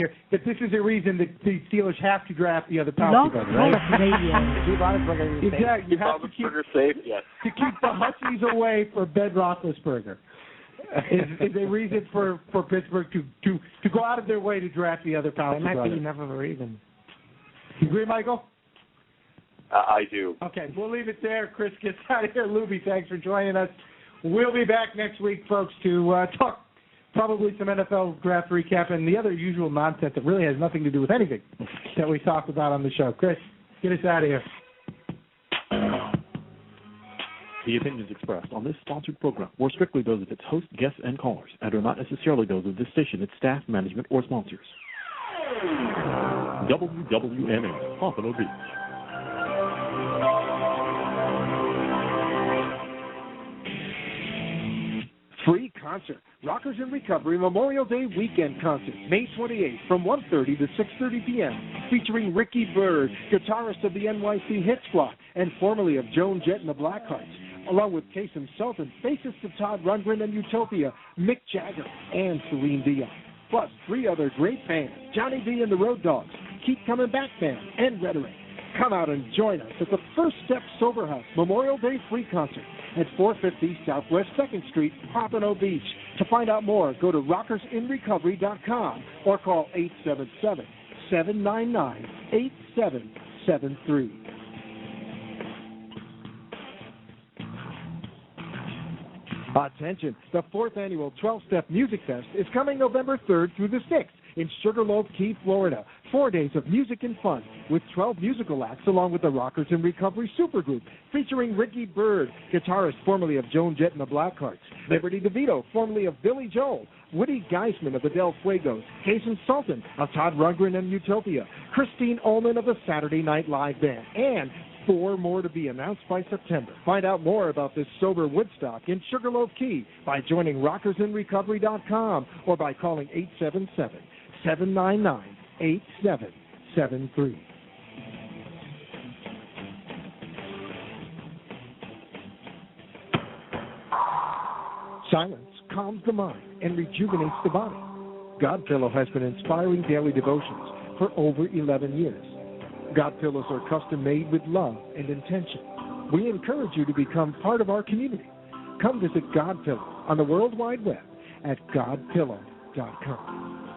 here that this is a reason that the Steelers have to draft the other Palsy brother, right? Exactly. You have to keep safe, yes. To keep the Huskies away from Ben Roethlisberger is a reason for Pittsburgh to go out of their way to draft the other Palsy brother. That might be enough of a reason. You agree, Michael? I do. Okay, we'll leave it there. Chris gets out of here. Luby, thanks for joining us. We'll be back next week, folks, to talk probably some NFL draft recap and the other usual nonsense that really has nothing to do with anything that we talked about on the show. Chris, get us out of here. The opinions expressed on this sponsored program were strictly those of its host, guests, and callers, and are not necessarily those of this station, its staff, management, or sponsors. WWNA, Pompano Beach. Free concert. Rockers in Recovery Memorial Day Weekend Concert, May 28th from 1:30 to 6:30 p.m., featuring Ricky Byrd, guitarist of the NYC Hit Squad and formerly of Joan Jett and the Blackhearts, along with Case himself and bassist of Todd Rundgren and Utopia, Mick Jagger, and Celine Dion. Plus 3 other great bands, Johnny B and the Road Dogs, Keep Coming Back Band, and Rhetoric. Come out and join us at the First Step Sober House Memorial Day Free Concert at 450 Southwest 2nd Street, Pompano Beach. To find out more, go to rockersinrecovery.com or call 877-799-8773. Attention, the 4th annual 12-Step Music Fest is coming November 3rd through the 6th in Sugarloaf Key, Florida. 4 days of music and fun with 12 musical acts along with the Rockers in Recovery Supergroup featuring Ricky Byrd, guitarist formerly of Joan Jett and the Blackhearts, Liberty DeVito, formerly of Billy Joel, Woody Geisman of the Del Fuegos, Jason Sultan of Todd Rundgren and Utopia, Christine Ullman of the Saturday Night Live Band, and 4 more to be announced by September. Find out more about this sober Woodstock in Sugarloaf Key by joining rockersinrecovery.com or by calling 877-799-8773. Silence calms the mind and rejuvenates the body. Godpillow has been inspiring daily devotions for over 11 years. God pillows are custom made with love and intention. We encourage you to become part of our community. Come visit God Pillow on the World Wide Web at godpillow.com.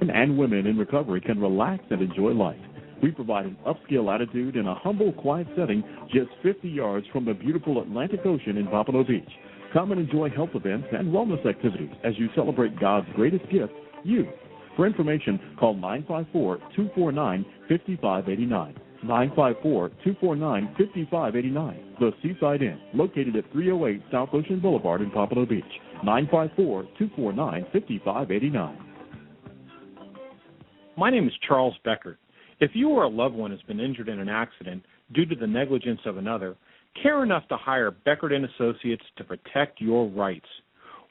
Men and women in recovery can relax and enjoy life. We provide an upscale attitude in a humble, quiet setting just 50 yards from the beautiful Atlantic Ocean in Pompano Beach. Come and enjoy health events and wellness activities as you celebrate God's greatest gift, you. For information, call 954-249-5589. 954-249-5589. The Seaside Inn, located at 308 South Ocean Boulevard in Pompano Beach. 954-249-5589. My name is Charles Beckert. If you or a loved one has been injured in an accident due to the negligence of another, care enough to hire Beckert & Associates to protect your rights.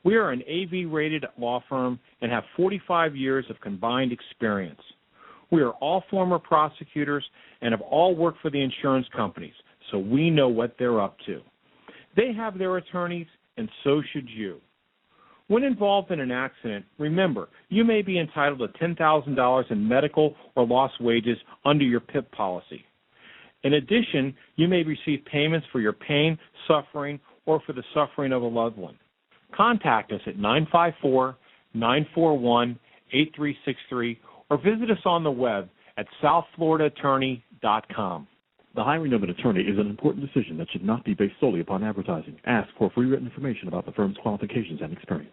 We are an AV-rated law firm and have 45 years of combined experience. We are all former prosecutors and have all worked for the insurance companies, so we know what they're up to. They have their attorneys, and so should you. When involved in an accident, remember, you may be entitled to $10,000 in medical or lost wages under your PIP policy. In addition, you may receive payments for your pain, suffering, or for the suffering of a loved one. Contact us at 954-941-8363 or visit us on the web at southfloridaattorney.com. The hiring of an attorney is an important decision that should not be based solely upon advertising. Ask for free written information about the firm's qualifications and experience.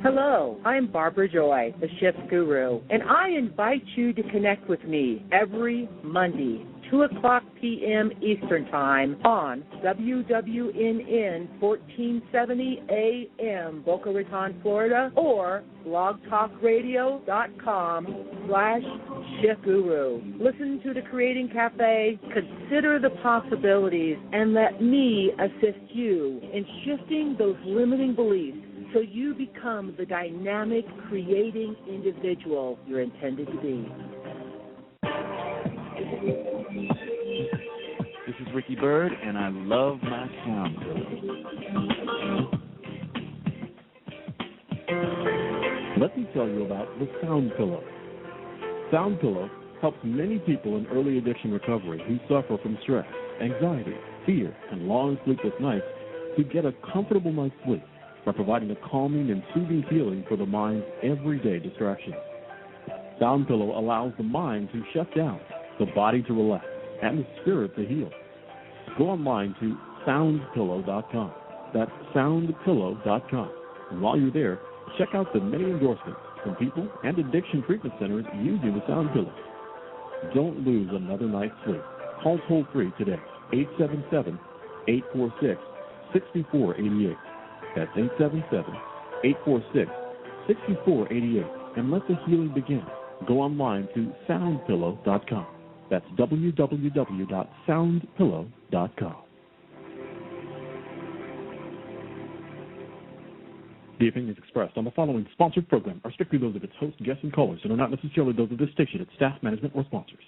Hello, I'm Barbara Joy, the Shift Guru, and I invite you to connect with me every Monday, 2 o'clock p.m. Eastern Time on WWNN 1470 AM, Boca Raton, Florida, or blogtalkradio.com/ShiftGuru. Listen to the Creating Cafe, consider the possibilities, and let me assist you in shifting those limiting beliefs so you become the dynamic, creating individual you're intended to be. This is Ricky Byrd, and I love my town. Let me tell you about the Sound Pillow. Sound Pillow helps many people in early addiction recovery who suffer from stress, anxiety, fear, and long sleepless nights to get a comfortable night's sleep by providing a calming and soothing feeling for the mind's everyday distractions. Sound Pillow allows the mind to shut down, the body to relax, and the spirit to heal. Go online to soundpillow.com. That's soundpillow.com. And while you're there, check out the many endorsements from people and addiction treatment centers using the Sound Pillow. Don't lose another night's sleep. Call toll-free today, 877-846-6488. That's 877-846-6488. And let the healing begin. Go online to soundpillow.com. That's www.soundpillow.com. The opinions expressed on the following sponsored program are strictly those of its host, guests, and callers, and are not necessarily those of this station, its staff, management, or sponsors.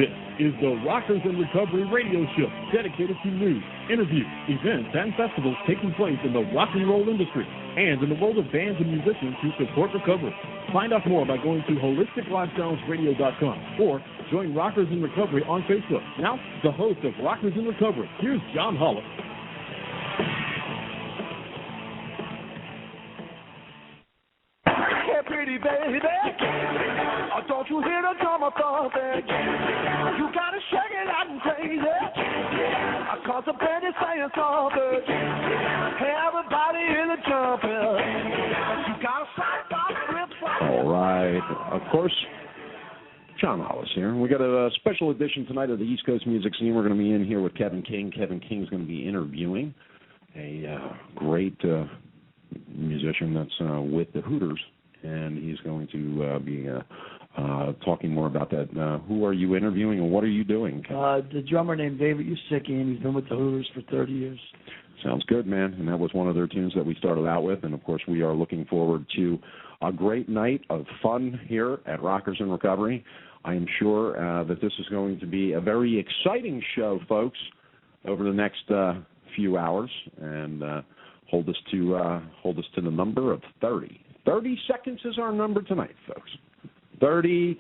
This is the Rockers in Recovery radio show, dedicated to news, interviews, events, and festivals taking place in the rock and roll industry and in the world of bands and musicians who support recovery. Find out more by going to holisticlifestylesradio.com or join Rockers in Recovery on Facebook. Now, the host of Rockers in Recovery, here's John Hollis. Hey, pretty baby, don't you hear the drummer thumping? You gotta shake it out and crazy, cause the band is saying something. Hey, everybody in the jumping. You gotta stop with. All right, of course, John Hollis here. We got a special edition tonight of the East Coast Music Scene. We're going to be in here with Kevin King. Kevin King's going to be interviewing a great musician that's with the Hooters, and he's going to be talking more about that. Who are you interviewing, and what are you doing? The drummer named David Usicki, and he's been with the Hooters for 30 years. Sounds good, man. And that was one of their tunes that we started out with. And, of course, we are looking forward to a great night of fun here at Rockers in Recovery. I am sure that this is going to be a very exciting show, folks, over the next few hours. And hold us to the number of 30. 30 seconds is our number tonight, folks. 20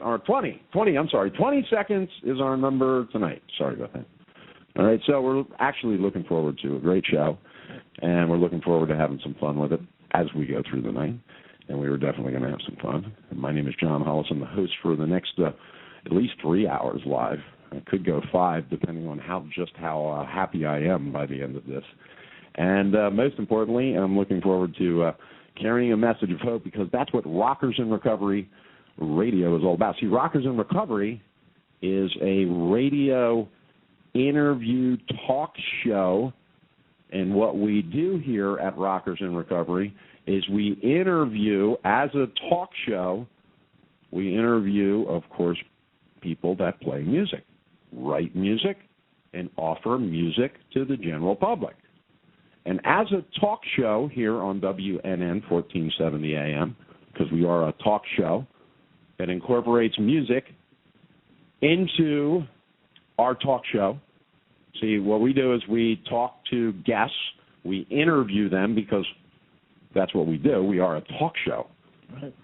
seconds is our number tonight. Sorry about that. All right, so we're actually looking forward to a great show, and we're looking forward to having some fun with it as we go through the night, and we were definitely going to have some fun. And my name is John Hollis. I'm the host for the next at least 3 hours live. I could go 5, depending on how happy I am by the end of this. And most importantly, I'm looking forward to carrying a message of hope, because that's what Rockers in Recovery radio is all about. See, Rockers in Recovery is a radio interview talk show, and what we do here at Rockers in Recovery is we interview, as a talk show, we interview, of course, people that play music, write music, and offer music to the general public. And as a talk show here on WNN 1470 AM, because we are a talk show that incorporates music into our talk show. See, what we do is we talk to guests, we interview them, because that's what we do. We are a talk show. Right.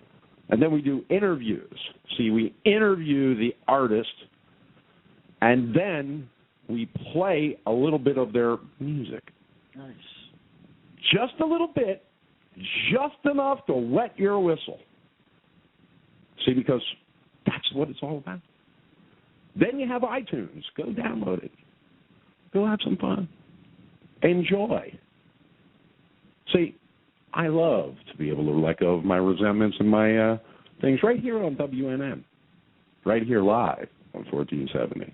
And then we do interviews. See, we interview the artist, and then we play a little bit of their music. Nice. Just a little bit, just enough to wet your whistle. See, because that's what it's all about. Then you have iTunes. Go download it. Go have some fun. Enjoy. See, I love to be able to let go of my resentments and my things right here on WNN, right here live on 1470.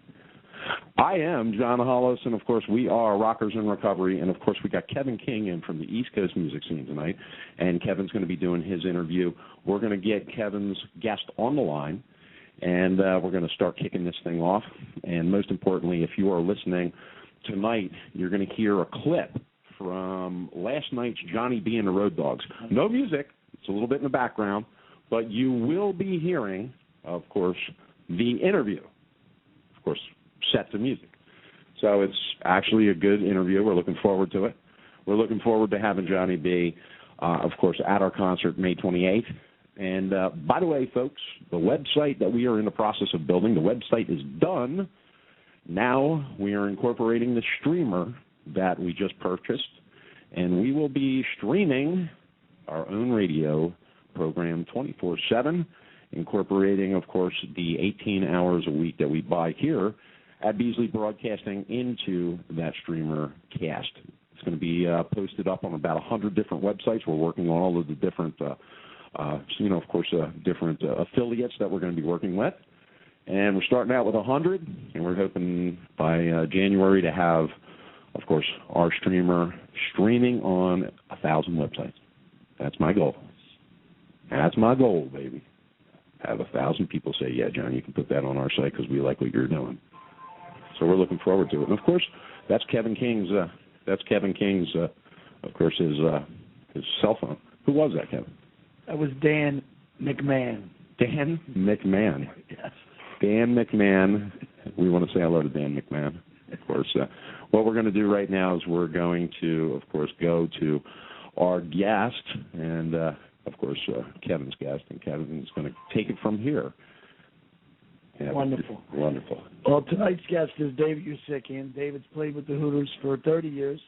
I am John Hollis, and, of course, we are Rockers in Recovery, and, of course, we got Kevin King in from the East Coast Music Scene tonight, and Kevin's going to be doing his interview. We're going to get Kevin's guest on the line, and we're going to start kicking this thing off. And most importantly, if you are listening tonight, you're going to hear a clip from last night's Johnny B and the Road Dogs. No music. It's a little bit in the background, but you will be hearing, of course, the interview. Of course, set to music. So it's actually a good interview. We're looking forward to it. we're looking forward to having Johnny B, of course, at our concert May 28th. And by the way, folks, the website that we are in the process of building, the website is done. Now we are incorporating the streamer that we just purchased, and we will be streaming our own radio program 24/7, incorporating, of course, the 18 hours a week that we buy here at Beasley Broadcasting into that streamer cast. It's going to be posted up on about 100 different websites. We're working on all of the different, of course, different affiliates that we're going to be working with. And we're starting out with 100, and we're hoping by January to have, of course, our streamer streaming on 1,000 websites. That's my goal. That's my goal, baby. Have 1,000 people say, yeah, John, you can put that on our site because we like what you're doing. So we're looking forward to it. And, of course, that's Kevin King's, of course, his cell phone. Who was that, Kevin? That was Dan McMahon. Dan McMahon. Yes. Dan McMahon. We want to say hello to Dan McMahon, of course. What we're going to do right now is we're going to, of course, go to our guest and, of course, Kevin's guest, and Kevin's going to take it from here. Yeah, Wonderful. Wonderful. Well, tonight's guest is David Usikian. David's played with the Hooters for 30 years.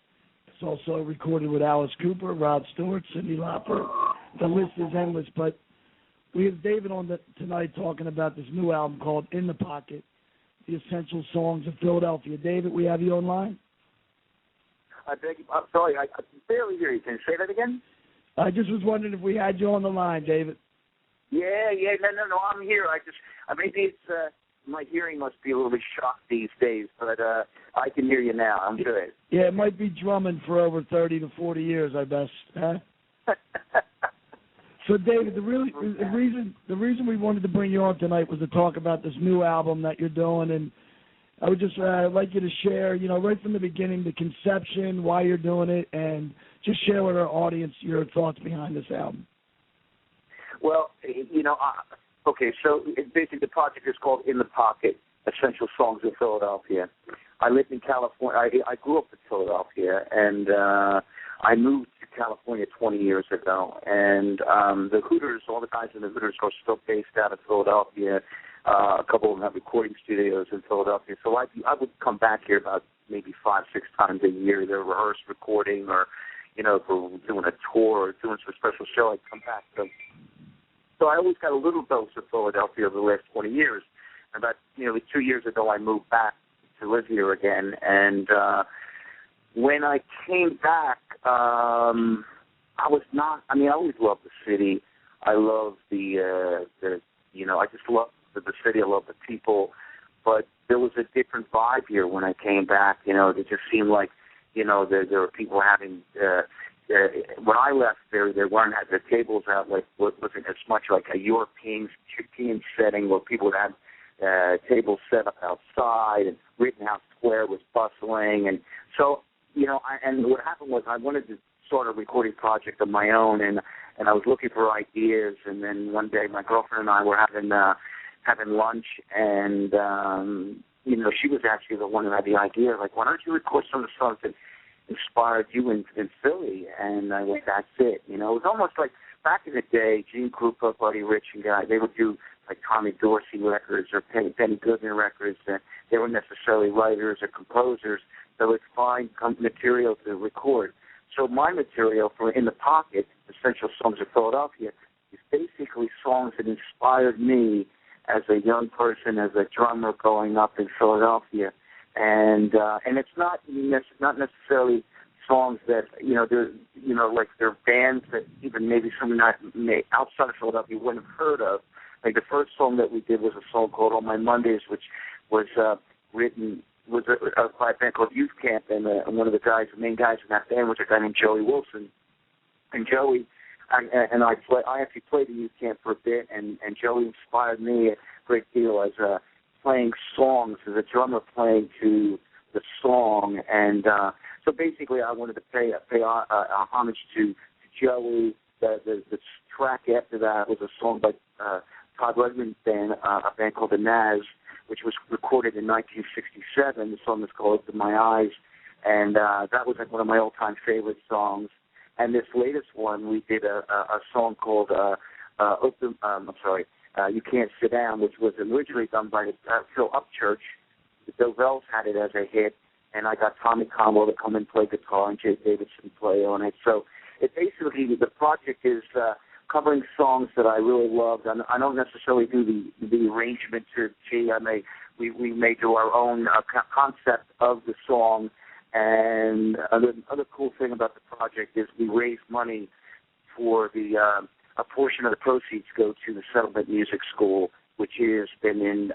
He's also recorded with Alice Cooper, Rod Stewart, Cyndi Lauper. The list is endless, but we have David on tonight talking about this new album called In the Pocket, the Essential Songs of Philadelphia. David, we have you online? I beg you, I'm sorry, I barely hear you. Can you say that again? I just was wondering if we had you on the line, David. Yeah, no, I'm here. Maybe it's, my hearing must be a little bit shocked these days, but I can hear you now. I'm good. Yeah, it might be drumming for over 30 to 40 years, I bet. Huh? So, David, the reason we wanted to bring you on tonight was to talk about this new album that you're doing, and I would just like you to share, right from the beginning, the conception, why you're doing it, and just share with our audience your thoughts behind this album. Well, okay, so basically the project is called In the Pocket, Essential Songs of Philadelphia. I lived in California. I grew up in Philadelphia, and I moved to California 20 years ago. And the Hooters, all the guys in the Hooters are still based out of Philadelphia. A couple of them have recording studios in Philadelphia. So I would come back here about maybe 5-6 times a year. They're rehearsed recording or, if we're doing a tour or doing some special show, I'd come back. So I always got a little dose of Philadelphia over the last 20 years. About nearly 2 years ago, I moved back to live here again. And when I came back, I always loved the city. I love I just love the city. I love the people. But there was a different vibe here when I came back. It just seemed like, there were people having, when I left there weren't at the tables out wasn't as much like a European setting where people would have tables set up outside and Rittenhouse Square was bustling. And so, and what happened was I wanted to start a recording project of my own, and I was looking for ideas. And then one day my girlfriend and I were having lunch, and she was actually the one who had the idea, like, why don't you record some of the songs that inspired you in Philly? And I went, that's it. It was almost like back in the day, Gene Krupa, Buddy Rich, and guys, they would do like Tommy Dorsey records or Benny Goodman records. And they weren't necessarily writers or composers. They would find material to record. So my material for In the Pocket, Essential Songs of Philadelphia, is basically songs that inspired me as a young person, as a drummer growing up in Philadelphia. And it's not necessarily songs that they're bands that even maybe someone outside of Philadelphia wouldn't have heard of. Like the first song that we did was a song called On My Mondays, which was written by a band called Youth Camp, and one of the main guys in that band was a guy named Joey Wilson. And Joey, I actually played in Youth Camp for a bit, and Joey inspired me a great deal as playing songs, as a drummer playing to the song. And so basically I wanted to pay homage to Joey. The track after that was a song by Todd Rundgren's band, a band called The Naz, which was recorded in 1967. The song is called Open My Eyes. and that was like one of my all-time favorite songs. And this latest one, we did a song called You Can't Sit Down, which was originally done by Phil Upchurch. The Dovells had it as a hit, and I got Tommy Conwell to come and play guitar and Jay Davidson play on it. So it basically, the project is covering songs that I really loved. I don't necessarily do the arrangements or we may do our own concept of the song. And other cool thing about the project is we raise money for a portion of the proceeds go to the Settlement Music School, which has been in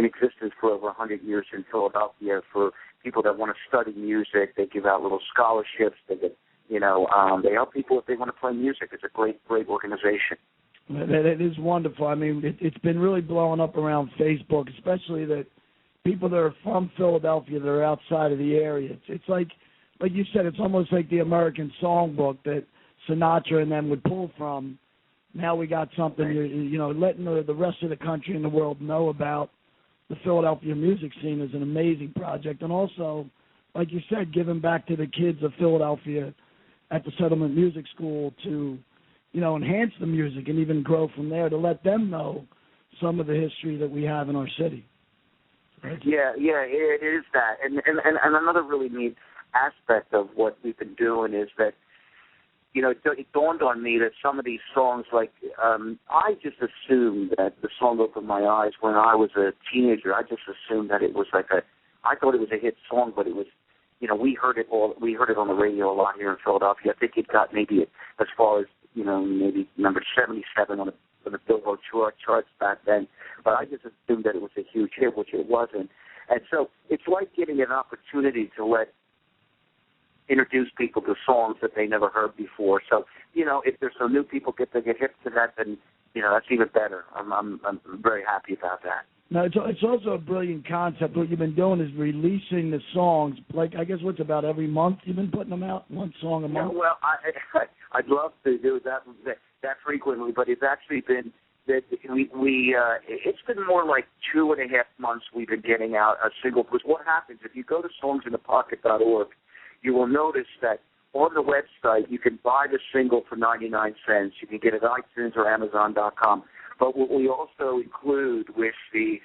existence for over 100 years in Philadelphia for people that want to study music. They give out little scholarships. They get, they help people if they want to play music. It's a great organization. It is wonderful. I mean, it's been really blowing up around Facebook, especially that people that are from Philadelphia that are outside of the area. It's like you said, it's almost like the American Songbook that Sinatra and them would pull from. Now we got something, letting the rest of the country and the world know about the Philadelphia music scene is an amazing project. And also, like you said, giving back to the kids of Philadelphia at the Settlement Music School to, enhance the music and even grow from there, to let them know some of the history that we have in our city. Right? Yeah, it is that. And another really neat aspect of what we've been doing is that, it dawned on me that some of these songs, I just assumed that the song Open My Eyes when I was a teenager, I just assumed that it was I thought it was a hit song, but it was, we heard it on the radio a lot here in Philadelphia. I think it got maybe as far as, maybe number 77 on the Billboard charts back then, but I just assumed that it was a huge hit, which it wasn't. And so it's like giving an opportunity to introduce people to songs that they never heard before. So, if there's some new people get hip to that, then, that's even better. I'm very happy about that. Now, it's also a brilliant concept. What you've been doing is releasing the songs, I guess what's about every month you've been putting them out, one song a month? Yeah, well, I'd love to do that frequently, but it's actually been that it's been more like 2.5 months we've been getting out a single. Because what happens, if you go to songsinthepocket.org, you will notice that on the website you can buy the single for 99 cents. You can get it at iTunes or Amazon.com. But what we also include with the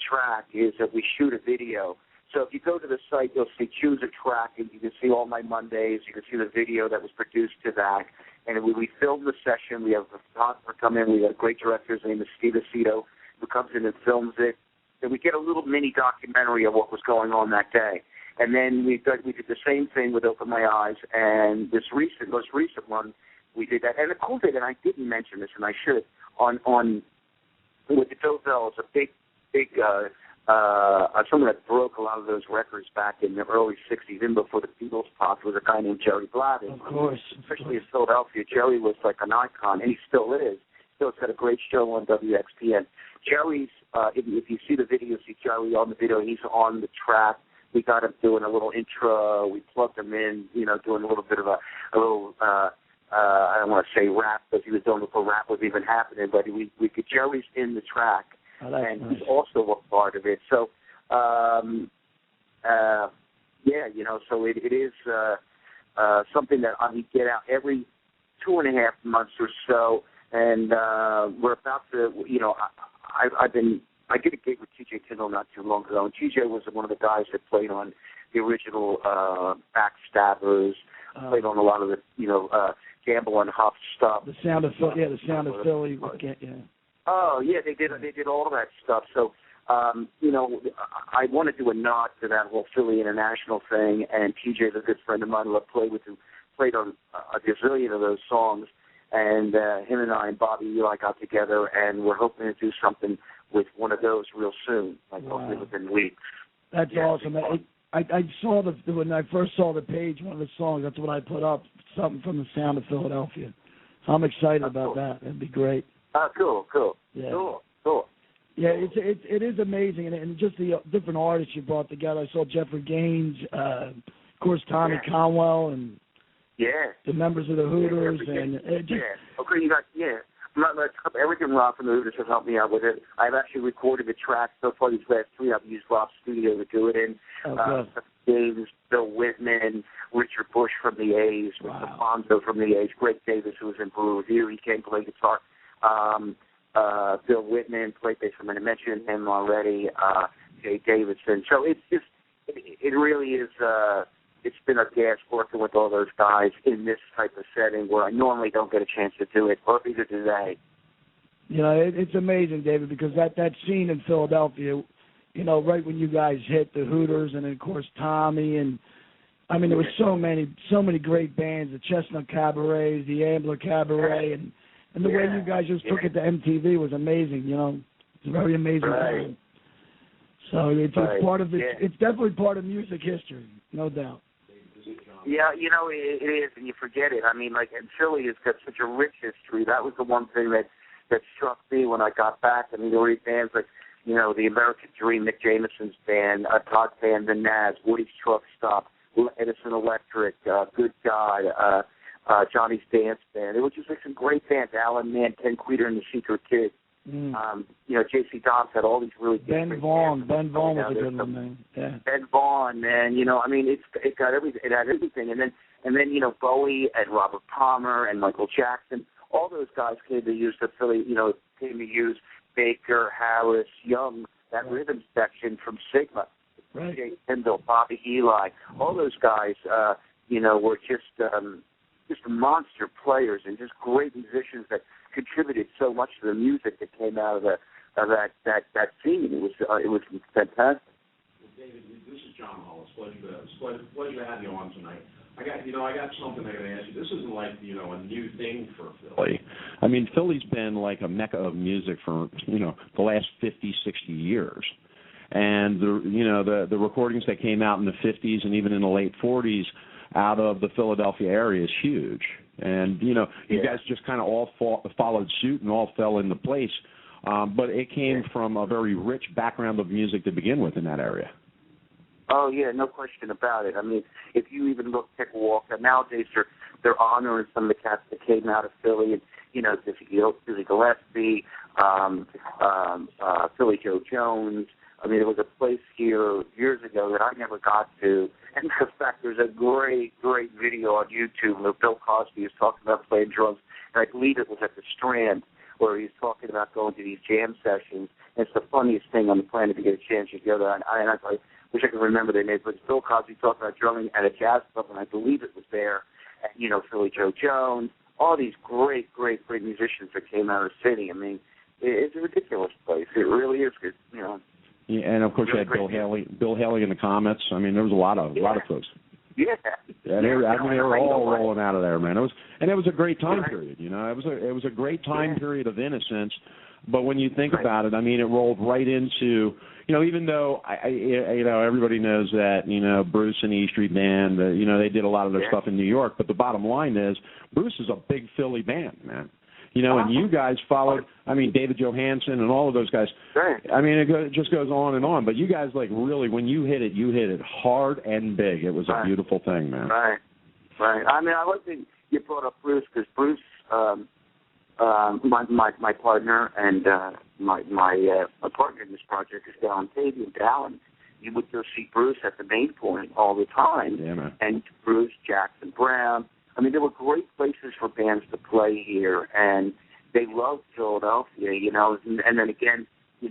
track is that we shoot a video. So if you go to the site, you'll see Choose a Track, and you can see all my Mondays. You can see the video that was produced to that. And we filmed the session. We have a photographer come in. We have a great director. His name is Steve Aceto, who comes in and films it. And we get a little mini documentary of what was going on that day. And then we did the same thing with Open My Eyes, and this most recent one, we did that. And the cool thing, and I didn't mention this, and I should, on with the Dovells, a big someone that broke a lot of those records back in the early '60s, even before the Beatles popped, was a guy named Jerry Blavin. Of course. Especially in Philadelphia, Jerry was like an icon, and he still is. It's got a great show on WXPN. Jerry's, if you see the video, see Jerry on the video, he's on the track. We got him doing a little intro. We plugged him in, doing a little bit of a little, I don't want to say rap, because he was doing before rap was even happening, but we could, Jerry's in the track, and nice. He's also a part of it. So, so it is something that we get out every 2.5 months or so, and we're about to, I did a gig with TJ Tyndall not too long ago, and TJ was one of the guys that played on the original Backstabbers, played on a lot of the, Gamble and Huff stuff. The Sound of Philly, the Sound of Philly. Oh, yeah, they did all of that stuff. So, I want to do a nod to that whole Philly International thing, and TJ's a good friend of mine who I played with, who played on a gazillion of those songs, and him and I and Bobby Eli got together, and we're hoping to do something with one of those real soon, hopefully within weeks. That's awesome. I saw when I first saw the page, one of the songs, that's what I put up, something from the Sound of Philadelphia. So I'm excited about that. That'd be great. Cool. Yeah. Cool. Yeah, it is amazing, and just the different artists you brought together. I saw Jeffrey Gaines, of course, Tommy Conwell, and the members of the Hooters, and it just. Okay, you got everything Rob from the Hooters has helped me out with it. I've actually recorded the track so far. These last 3 I've used Rob's studio to do it in. Davis, Bill Whitman, Richard Bush from the A's, Mr. Fonzo from the A's, Greg Davis, who was in Blue Review. He came to play guitar. Bill Whitman played bass. I mentioned him already. Jay Davidson. So it's just, it really is. It's been a gas working with all those guys in this type of setting where I normally don't get a chance to do it, or either do they. It's amazing, David, because that scene in Philadelphia, right when you guys hit the Hooters and, of course, Tommy, and, there was so many great bands, the Chestnut Cabarets, the Ambler Cabaret, and the way you guys just took it to MTV was amazing, It's a very amazing thing. So it's part of it's definitely part of music history, no doubt. Yeah, it is, and you forget it. And Philly has got such a rich history. That was the one thing that struck me when I got back. There were bands like, the American Dream, Nick Jameson's band, Todd Van the Naz, Woody's Truck Stop, Edison Electric, Good God, Johnny's Dance Band. It was just some great bands. Alan Mann, Ken Queter, and the Secret Kid. J.C. Dobbs had all these really good Ben Vaughn. Ben Vaughn was a good one, man. Yeah. Ben Vaughn, man. It got everything. It had everything. And then Bowie and Robert Palmer and Michael Jackson. All those guys came to use the Philly. Came to use Baker, Harris, Young, that rhythm section from Sigma. Right. Jay Kendall, Bobby Eli. All those guys, were just monster players and just great musicians that contributed so much to the music that came out of that scene. It was fantastic. David, this is John Hollis. Pleasure to have you on tonight. I got something I got to ask you. This isn't like a new thing for Philly. Philly's been like a mecca of music for the last 50, 60 years. And the recordings that came out in the 50s and even in the late 40s out of the Philadelphia area is huge. And, you guys just kind of all followed suit and all fell into place. But it came from a very rich background of music to begin with in that area. Oh, yeah, no question about it. If you even take a walk, nowadays they're honoring some of the cats that came out of Philly, and, Dizzy Gillespie, Philly Joe Jones. There was a place here years ago that I never got to. And in fact, there's a great video on YouTube where Bill Cosby is talking about playing drums, and I believe it was at the Strand where he's talking about going to these jam sessions. And it's the funniest thing on the planet to get a chance to go there. And I wish I could remember their names, but it's Bill Cosby talking about drumming at a jazz club, and I believe it was there. And, Philly Joe Jones, all these great musicians that came out of the city. It's a ridiculous place. It really is good, Yeah, and of course really you had Bill Haley in the Comets. There was a lot of folks. Yeah. They were all rolling out of there, man. It was a great time period. It was a great time period of innocence. But when you think about it, it rolled right into, even though everybody knows that Bruce and the E Street Band, they did a lot of their stuff in New York. But the bottom line is, Bruce is a big Philly band, man. And you guys followed, David Johansen and all of those guys. Right. It just goes on and on. But you guys, really, when you hit it hard and big. It was a beautiful thing, man. Right. I like that you brought up Bruce, because Bruce, my partner and my partner in this project is Dallin Pavey. And Dallin, you would go see Bruce at the Main Point all the time. Yeah, man. And Bruce, Jackson Brown. There were great places for bands to play here, and they loved Philadelphia, and then again, we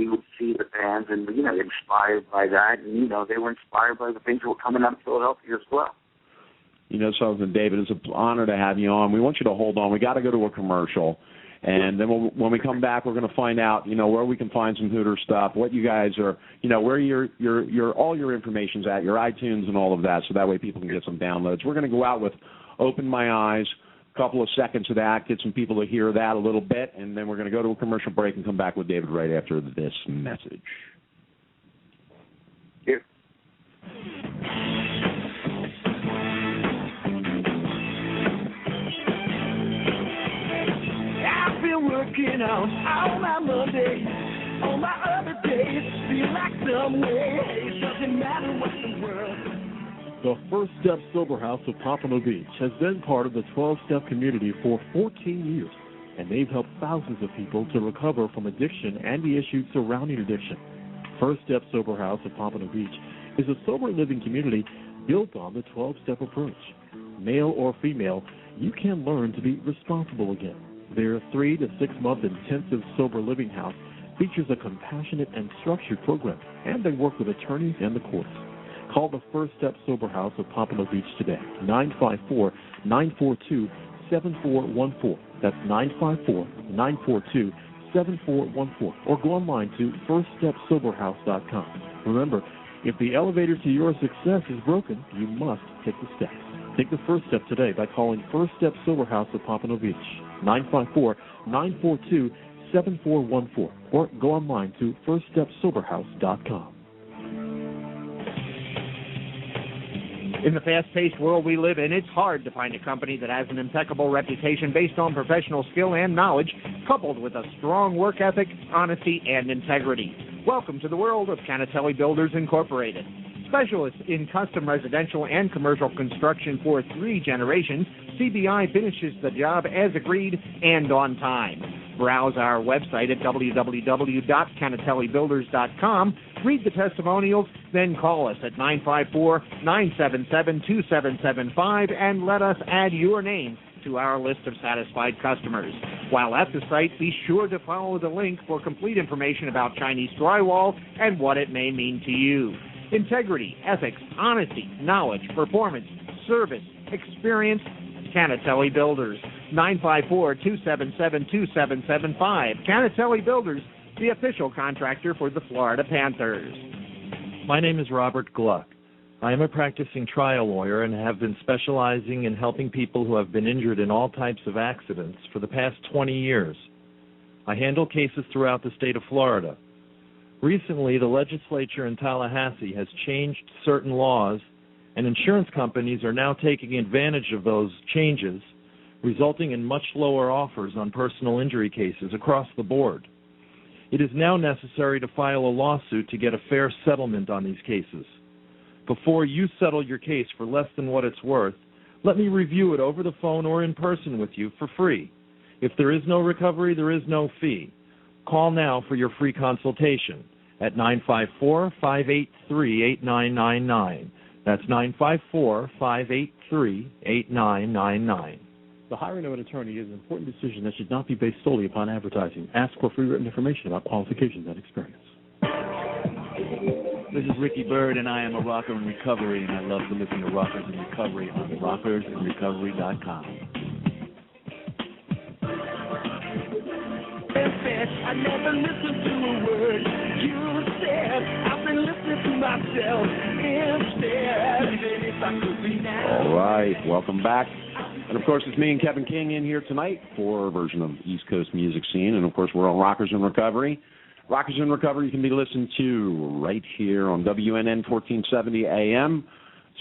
would see the bands and, inspired by that, and, they were inspired by the things that were coming out of Philadelphia as well. Something, David, it's an honor to have you on. We want you to hold on. We got to go to a commercial. And then when we come back, we're going to find out, where we can find some Hooter stuff, what you guys are, where your all your information's at, your iTunes and all of that, so that way people can get some downloads. We're going to go out with Open My Eyes, a couple of seconds of that, get some people to hear that a little bit, and then we're going to go to a commercial break and come back with David right after this message. Here. Working out all my Monday, on my other days, feel like some way. It doesn't matter what the world The First Step Sober House of Pompano Beach has been part of the 12-step community for 14 years, and they've helped thousands of people to recover from addiction and the issues surrounding addiction. First Step Sober House of Pompano Beach is a sober living community built on the 12-step approach. Male or female, you can learn to be responsible again. Their 3 to 6 month intensive sober living house features a compassionate and structured program, and they work with attorneys and the courts. Call the First Step Sober House of Pompano Beach today, 954-942-7414. That's 954-942-7414. Or go online to firststepsoberhouse.com. Remember, if the elevator to your success is broken, you must take the steps. Take the first step today by calling First Step Sober House of Pompano Beach, 954-942-7414. Or go online to firststepsoberhouse.com. In the fast-paced world we live in, it's hard to find a company that has an impeccable reputation based on professional skill and knowledge, coupled with a strong work ethic, honesty, and integrity. Welcome to the world of Canatelli Builders Incorporated. Specialists in custom residential and commercial construction for 3 generations, CBI finishes the job as agreed and on time. Browse our website at www.canatellibuilders.com, read the testimonials, then call us at 954-977-2775 and let us add your name to our list of satisfied customers. While at the site, be sure to follow the link for complete information about Chinese drywall and what it may mean to you. Integrity, ethics, honesty, knowledge, performance, service, experience, Canatelli Builders. 954-277-2775. Canatelli Builders, the official contractor for the Florida Panthers. My name is Robert Gluck. I am a practicing trial lawyer and have been specializing in helping people who have been injured in all types of accidents for the past 20 years. I handle cases throughout the state of Florida. Recently, the legislature in Tallahassee has changed certain laws, and insurance companies are now taking advantage of those changes, resulting in much lower offers on personal injury cases across the board. It is now necessary to file a lawsuit to get a fair settlement on these cases. Before you settle your case for less than what it's worth, let me review it over the phone or in person with you for free. If there is no recovery, there is no fee. Call now for your free consultation at 954-583-8999. That's 954-583-8999. The hiring of an attorney is an important decision that should not be based solely upon advertising. Ask for free written information about qualifications and experience. This is Ricky Byrd, and I am a rocker in recovery, and I love to listen to Rockers in Recovery on rockersinrecovery.com. I never listened to a word you said. I've been listening to myself instead. If I could be now. All right, welcome back. And, of course, it's me and Kevin King in here tonight for a version of East Coast music scene. And, of course, we're on Rockers in Recovery. Rockers in Recovery can be listened to right here on WNN 1470 AM,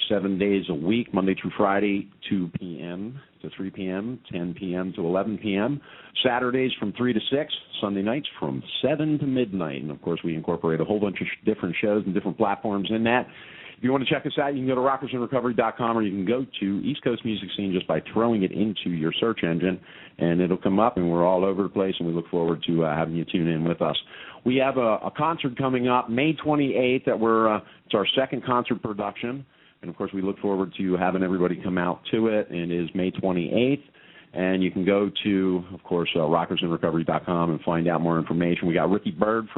7 days a week, Monday through Friday, 2 p.m. to 3 p.m., 10 p.m. to 11 p.m., Saturdays from 3 to 6, Sunday nights from 7 to midnight. And, of course, we incorporate a whole bunch of different shows and different platforms in that. If you want to check us out, you can go to rockersinrecovery.com, or you can go to East Coast Music Scene just by throwing it into your search engine, and it'll come up, and we're all over the place, and we look forward to having you tune in with us. We have a concert coming up May 28th that it's our second concert production, and, of course, we look forward to having everybody come out to it. It is May 28th, and you can go to, of course, rockersinrecovery.com and find out more information. We got Ricky Byrd,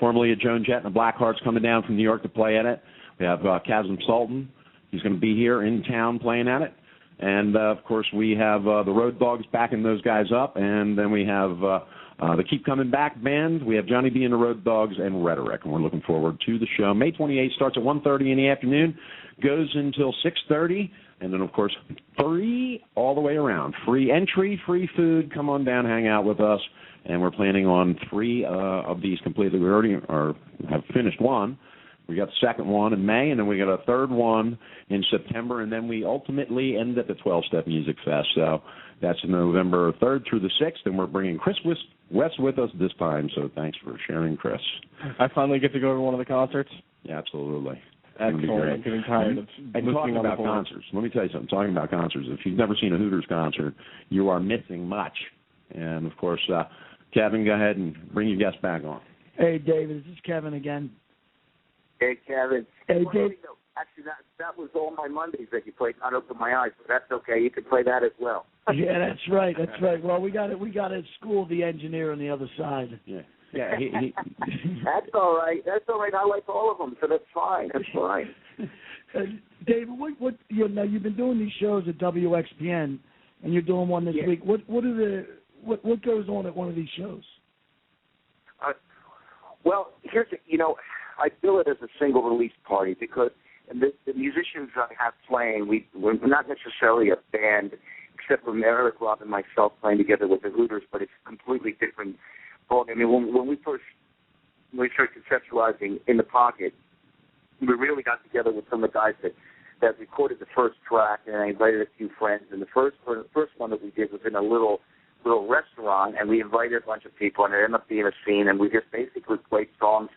formerly of Joan Jett and the Blackhearts, coming down from New York to play at it. We have Kazim Sultan. He's going to be here in town playing at it. And, of course, we have the Road Dogs backing those guys up. And then we have the Keep Coming Back band. We have Johnny B and the Road Dogs and Rhetoric. And we're looking forward to the show. May 28th starts at 1:30 in the afternoon, goes until 6:30. And then, of course, free all the way around. Free entry, free food. Come on down, hang out with us. And we're planning on 3 of these completely. We already have finished one. We got the second one in May, and then we got a third one in September, and then we ultimately end at the 12-Step Music Fest. So that's November 3rd through the 6th, and we're bringing Chris West with us this time, so thanks for sharing, Chris. I finally get to go to one of the concerts? Yeah, absolutely. That'd be great. I'm getting tired of and listening talking on the about horn. concerts. Let me tell you something. Talking about concerts. If you've never seen a Hooters concert, you are missing much. And of course, Kevin, go ahead and bring your guest back on. Hey, David, this is Kevin again. Hey, Kevin. Hey, Dave. Actually, that was all my Mondays that you played. Not Open My Eyes, but that's okay. You can play that as well. Yeah, that's right. That's right. Well, we got to school the engineer on the other side. Yeah. That's all right. That's all right. I like all of them, so that's fine. That's fine. David, what now you've been doing these shows at WXPN, and you're doing one this week. What goes on at one of these shows? Well, here's I feel it as a single release party because the musicians I have playing, we're not necessarily a band, except for Eric, Rob, and myself playing together with the Hooters, but it's a completely different ballgame. I mean, when we started conceptualizing In the Pocket, we really got together with some of the guys that recorded the first track, and I invited a few friends. And the first one that we did was in a little restaurant, and we invited a bunch of people, and it ended up being a scene, and we just basically played songs.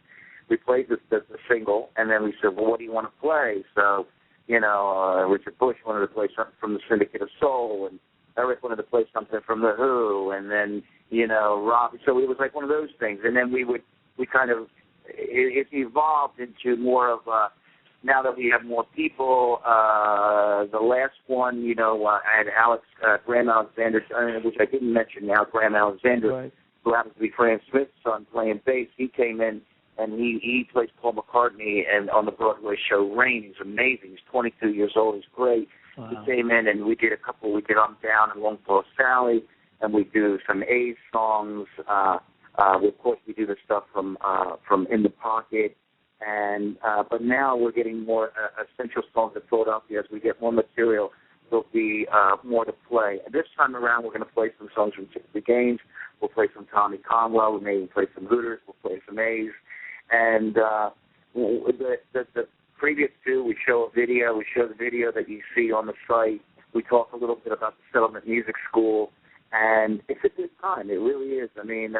We played the single, and then we said, well, what do you want to play? So, Richard Bush wanted to play something from the Syndicate of Soul, and Eric wanted to play something from The Who, and then, Rob. So it was like one of those things. And then it evolved into more of now that we have more people, the last one, I had Alex, Graham Alexander, which I didn't mention now, Graham Alexander, right, who happens to be Fran Smith's son, playing bass. He came in, and he plays Paul McCartney and on the Broadway show Rain. He's amazing. He's 22 years old. He's great. Wow. He came in, and we did I'm Down and Long Tall Sally, and we do some A's songs. Of course, we do the stuff from In the Pocket. And but now we're getting more essential songs at Philadelphia. As we get more material, there'll be more to play. And this time around, we're going to play some songs from the Games. We'll play some Tommy Conwell. We may even play some Hooters. We'll play some A's. And the previous two, we show a video. We show the video that you see on the site. We talk a little bit about the Settlement Music School, and it's a good time. It really is. I mean,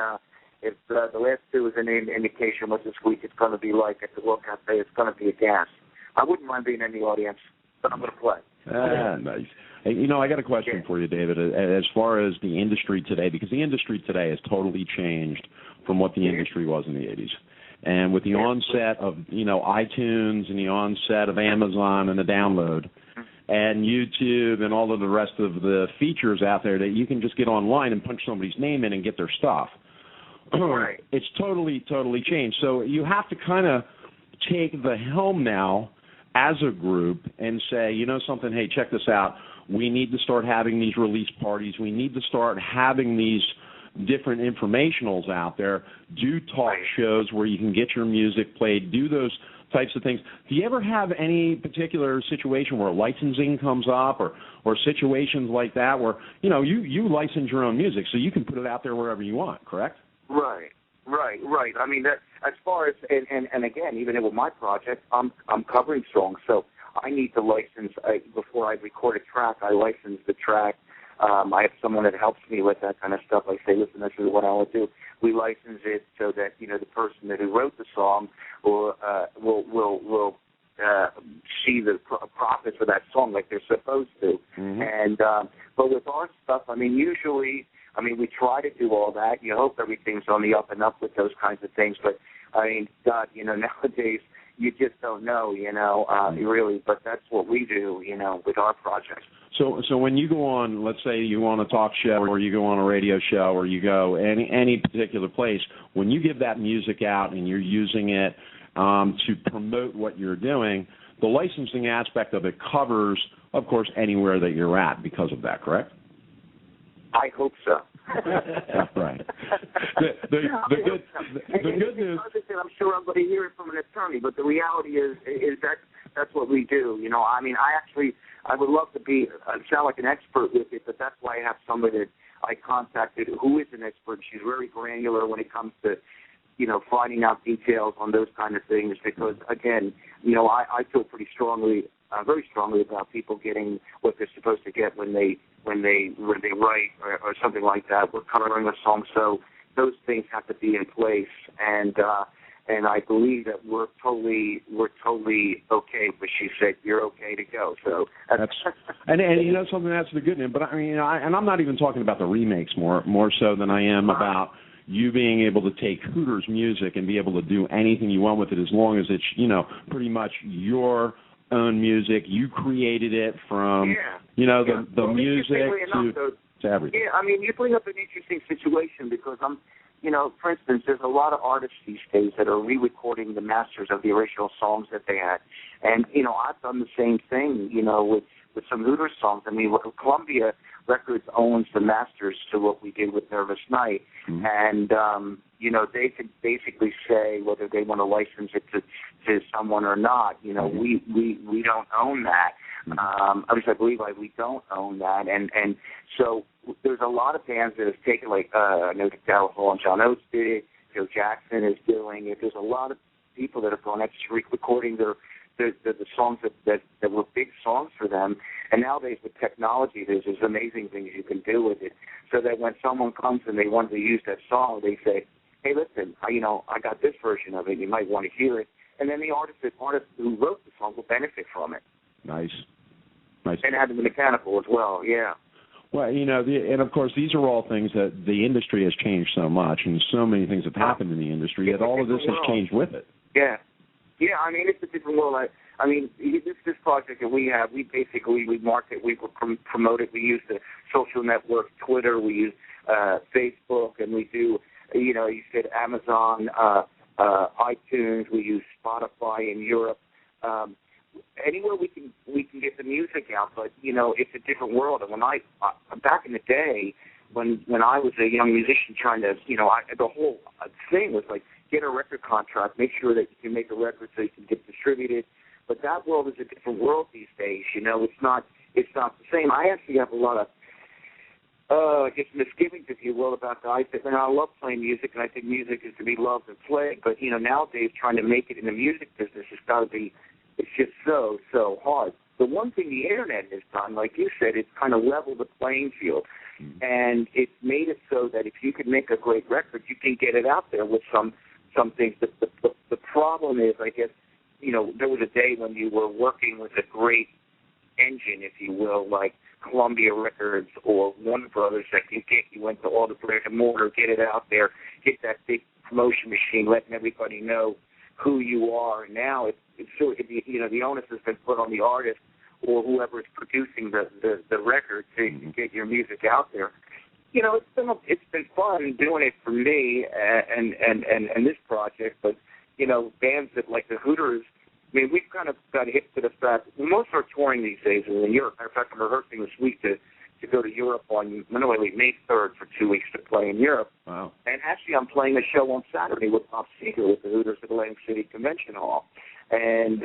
if the last two is an indication what this week is going to be like at the World Cafe, it's going to be a gas. I wouldn't mind being in the audience, but I'm going to play. Nice. Hey, I got a question for you, David, as far as the industry today, because the industry today has totally changed from what the industry was in the 80s. And with the onset of, iTunes and the onset of Amazon and the download and YouTube and all of the rest of the features out there that you can just get online and punch somebody's name in and get their stuff, right, it's totally changed. So you have to kind of take the helm now as a group and say, something, hey, check this out. We need to start having these release parties. We need to start having these different informationals out there, do talk shows where you can get your music played, do those types of things. Do you ever have any particular situation where licensing comes up or situations like that where, you license your own music so you can put it out there wherever you want, correct? Right. I mean, that as far as, and again, even with my project, I'm covering songs, so I need to license, before I record a track, I license the track. I have someone that helps me with that kind of stuff. I say, listen, this is what I want to do. We license it so that, the person who wrote the song will see the profits for that song like they're supposed to. Mm-hmm. And but with our stuff, usually, we try to do all that. You hope everything's on the up and up with those kinds of things. But, God, nowadays, you just don't know, really. But that's what we do, with our projects. So when you go on, let's say you on a talk show or you go on a radio show or you go any particular place, when you give that music out and you're using it to promote what you're doing, the licensing aspect of it covers, of course, anywhere that you're at because of that, correct? I hope so. Right. The good news. I'm sure I'm going to hear it from an attorney, but the reality is that that's what we do. I would love to sound like an expert with it, but that's why I have somebody that I contacted who is an expert. She's very granular when it comes to, finding out details on those kind of things. Because again, I feel pretty strongly, very strongly about people getting what they're supposed to get when they write or something like that. We're covering a song, so those things have to be in place. And and I believe that we're totally okay. But she said you're okay to go. So that's and you know something, that's the good news. But I mean, and I'm not even talking about the remakes more so than I am about you being able to take Hooters music and be able to do anything you want with it, as long as it's, you know, pretty much your own music. You created it from, you know, the music to everything. Yeah, I mean, you bring up an interesting situation because you know, for instance, there's a lot of artists these days that are re-recording the masters of the original songs that they had. And, you know, I've done the same thing, you know, with some Hooters songs. I mean, Columbia Records owns the masters to what we did with Nervous Night. Mm-hmm. And, you know, they could basically say whether they want to license it to someone or not. You know, we don't own that. At least I believe we don't own that. And so there's a lot of bands that have taken, like, I know California, John Oates did it, Joe Jackson is doing it. There's a lot of people that have gone out recording the songs that were big songs for them. And nowadays with technology, there's amazing things you can do with it. So that when someone comes and they want to use that song, they say, hey, listen, I got this version of it. You might want to hear it. And then the artist who wrote the song will benefit from it. Nice. And have the mechanical as well, yeah. Well, you know, and of course, these are all things that the industry has changed so much, and so many things have happened in the industry that all of this has changed with it. Yeah. Yeah, I mean, it's a different world. I mean, this project that we have, we market, we promote it. We use the social network, Twitter, we use Facebook, and we do, you know, you said Amazon, iTunes, we use Spotify in Europe. Anywhere we can get the music out, but you know, it's a different world. And when back in the day, when I was a young musician trying to, you know, the whole thing was like get a record contract, make sure that you can make a record so you can get distributed. But that world is a different world these days. You know, it's not the same. I actually have a lot of misgivings, if you will, about guys that, and I love playing music, and I think music is to be loved and played. But you know, nowadays trying to make it in the music business has got to be. It's just so hard. The one thing the Internet has done, like you said, it's kind of leveled the playing field. And it's made it so that if you can make a great record, you can get it out there with some things. The problem is, I guess, you know, there was a day when you were working with a great engine, if you will, like Columbia Records or Warner Brothers, that can get you into all the brick and mortar, get it out there, get that big promotion machine, letting everybody know who you are. Now it's sort of, you know, the onus has been put on the artist or whoever is producing the record to get your music out there. You know, it's been fun doing it for me and this project, but you know, bands that like the Hooters, I mean, we've kind of got hit to the fact. Most of our touring these days is in Europe. Matter of fact, I'm rehearsing this week to go to Europe on May 3rd for 2 weeks to play in Europe. Wow. And actually, I'm playing a show on Saturday with Bob Seger with the Hooters at Atlantic City Convention Hall. And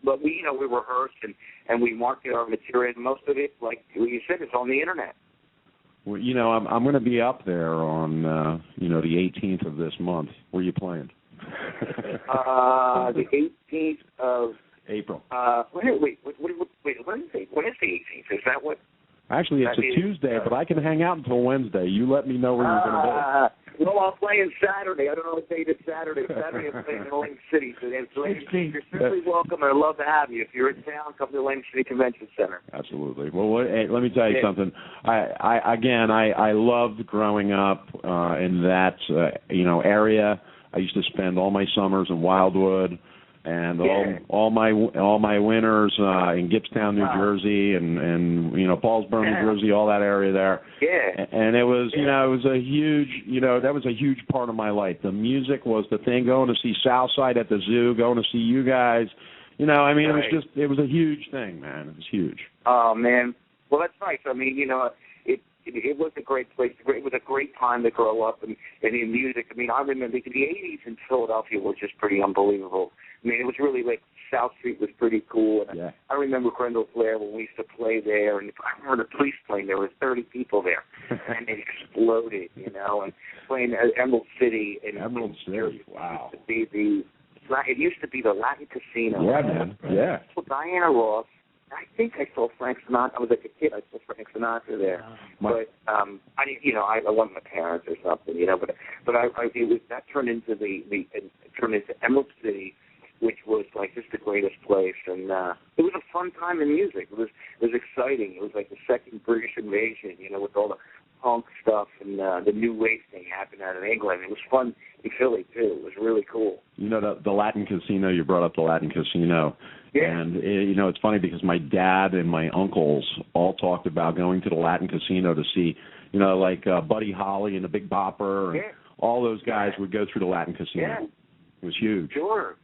but we rehearse and we market our material. And most of it, like you said, is on the internet. Well, you know, I'm going to be up there on the 18th of this month. Where are you playing? The 18th of April. When is the 18th? Is that what? Actually, it's a Tuesday, but I can hang out until Wednesday. You let me know where you're going to be. Well, I'm playing Saturday. I don't know what date it's Saturday. Saturday I'm playing in Atlantic City. So you're certainly welcome, and I'd love to have you. If you're in town, come to the Atlantic City Convention Center. Absolutely. Well, hey, let me tell you something. I loved growing up in that area. I used to spend all my summers in Wildwood. And all my winters in Gippstown, New Jersey, and Paulsboro, New Jersey, all that area there. Yeah. And it was it was a huge that was a huge part of my life. The music was the thing. Going to see Southside at the zoo, going to see you guys. It was a huge thing, man. It was huge. Oh man, well that's nice. I mean, it was a great place. It was a great time to grow up and in music. I mean, I remember the 80s in Philadelphia were just pretty unbelievable. I mean, it was really like South Street was pretty cool. And I remember Grendel Flair when we used to play there. And I remember the Police playing. There was 30 people there. And it exploded, and playing at Emerald City. Emerald City, wow. It used to be the Latin Casino. Yeah, man, yeah. Well, Diana Ross think I saw Frank Sinatra. I was like a kid. I saw Frank Sinatra there, but I didn't. You know, I wasn't my parents or something. You know, but it was that turned into it turned into Emerald City, which was like just the greatest place, and it was a fun time in music. It was exciting. It was like the second British invasion. You know, with all the punk stuff and the new wave thing happened out in England. It was fun in Philly too. It was really cool. You know, the Latin Casino, you brought up the Latin Casino. Yeah. And, you know, it's funny because my dad and my uncles all talked about going to the Latin Casino to see, you know, like Buddy Holly and the Big Bopper. And all those guys would go through the Latin Casino. Yeah. It was huge. Sure.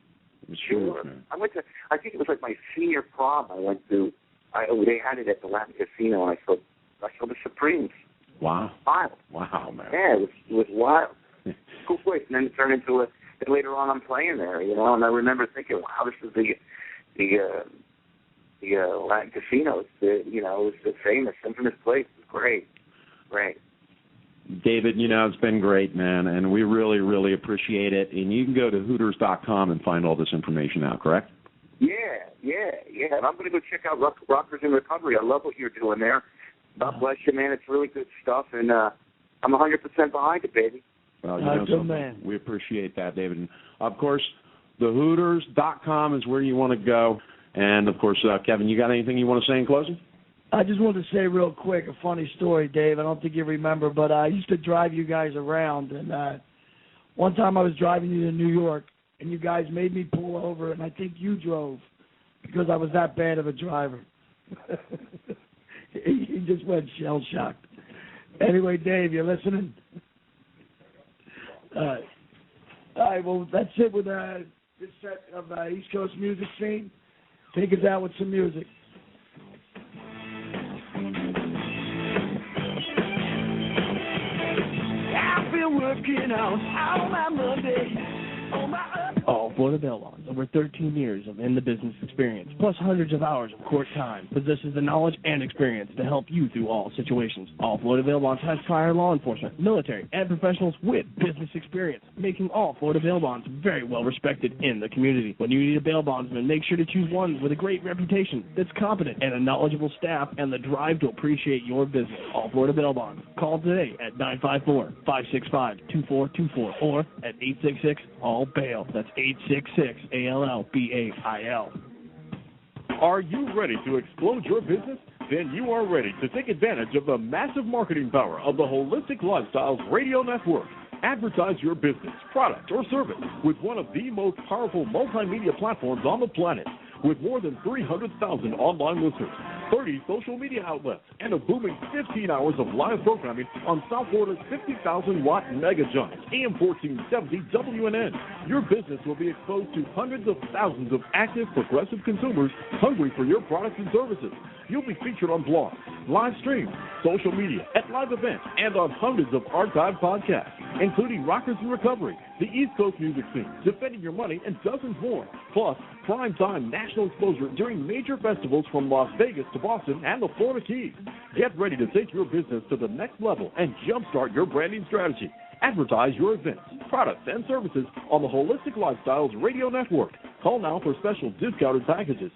It was Sure. huge, man. I went to, I think it was like my senior prom I went to. They had it at the Latin Casino, and I saw the Supremes. Wow. Wild. Wow, man. Yeah, it was wild. Cool place. And then it turned into and later on I'm playing there, you know, and I remember thinking, wow, this is the Latin Casino. You know, it's the famous, infamous place. It's great. Great. David, you know, it's been great, man, and we really, really appreciate it. And you can go to Hooters.com and find all this information out, correct? Yeah. And I'm going to go check out Rockers in Recovery. I love what you're doing there. God bless you, man. It's really good stuff, and I'm 100% behind it, baby. Well, you know something. Man. We appreciate that, David. And, of course, the Hooters.com is where you want to go. And, of course, Kevin, you got anything you want to say in closing? I just wanted to say real quick a funny story, Dave. I don't think you remember, but I used to drive you guys around. And one time I was driving you to New York, and you guys made me pull over, and I think you drove because I was that bad of a driver. He just went shell-shocked. Anyway, Dave, you listening? All right, well, that's it with this set of East Coast music scene. Take us out with some music. I've been working out all my Monday on my All Florida Bail Bonds, over 13 years of in-the-business experience, plus hundreds of hours of court time, possesses the knowledge and experience to help you through all situations. All Florida Bail Bonds has prior law enforcement, military, and professionals with business experience, making all Florida Bail Bonds very well respected in the community. When you need a bail bondsman, make sure to choose one with a great reputation, that's competent, and a knowledgeable staff, and the drive to appreciate your business. All Florida Bail Bonds. Call today at 954-565-2424 or at 866-ALL-BAIL. That's 866-ALL-BAIL. Are you ready to explode your business? Then you are ready to take advantage of the massive marketing power of the Holistic Lifestyles Radio Network. Advertise your business, product, or service with one of the most powerful multimedia platforms on the planet. With more than 300,000 online listeners, 30 social media outlets, and a booming 15 hours of live programming on South Florida's 50,000-watt mega giant, AM 1470 WNN. Your business will be exposed to hundreds of thousands of active, progressive consumers hungry for your products and services. You'll be featured on blogs, live streams, social media, at live events, and on hundreds of archived podcasts, including Rockers in Recovery, the East Coast music scene, Defending Your Money, and dozens more. Plus, prime-time national exposure during major festivals from Las Vegas to Boston and the Florida Keys. Get ready to take your business to the next level and jumpstart your branding strategy. Advertise your events, products, and services on the Holistic Lifestyles Radio Network. Call now for special discounted packages,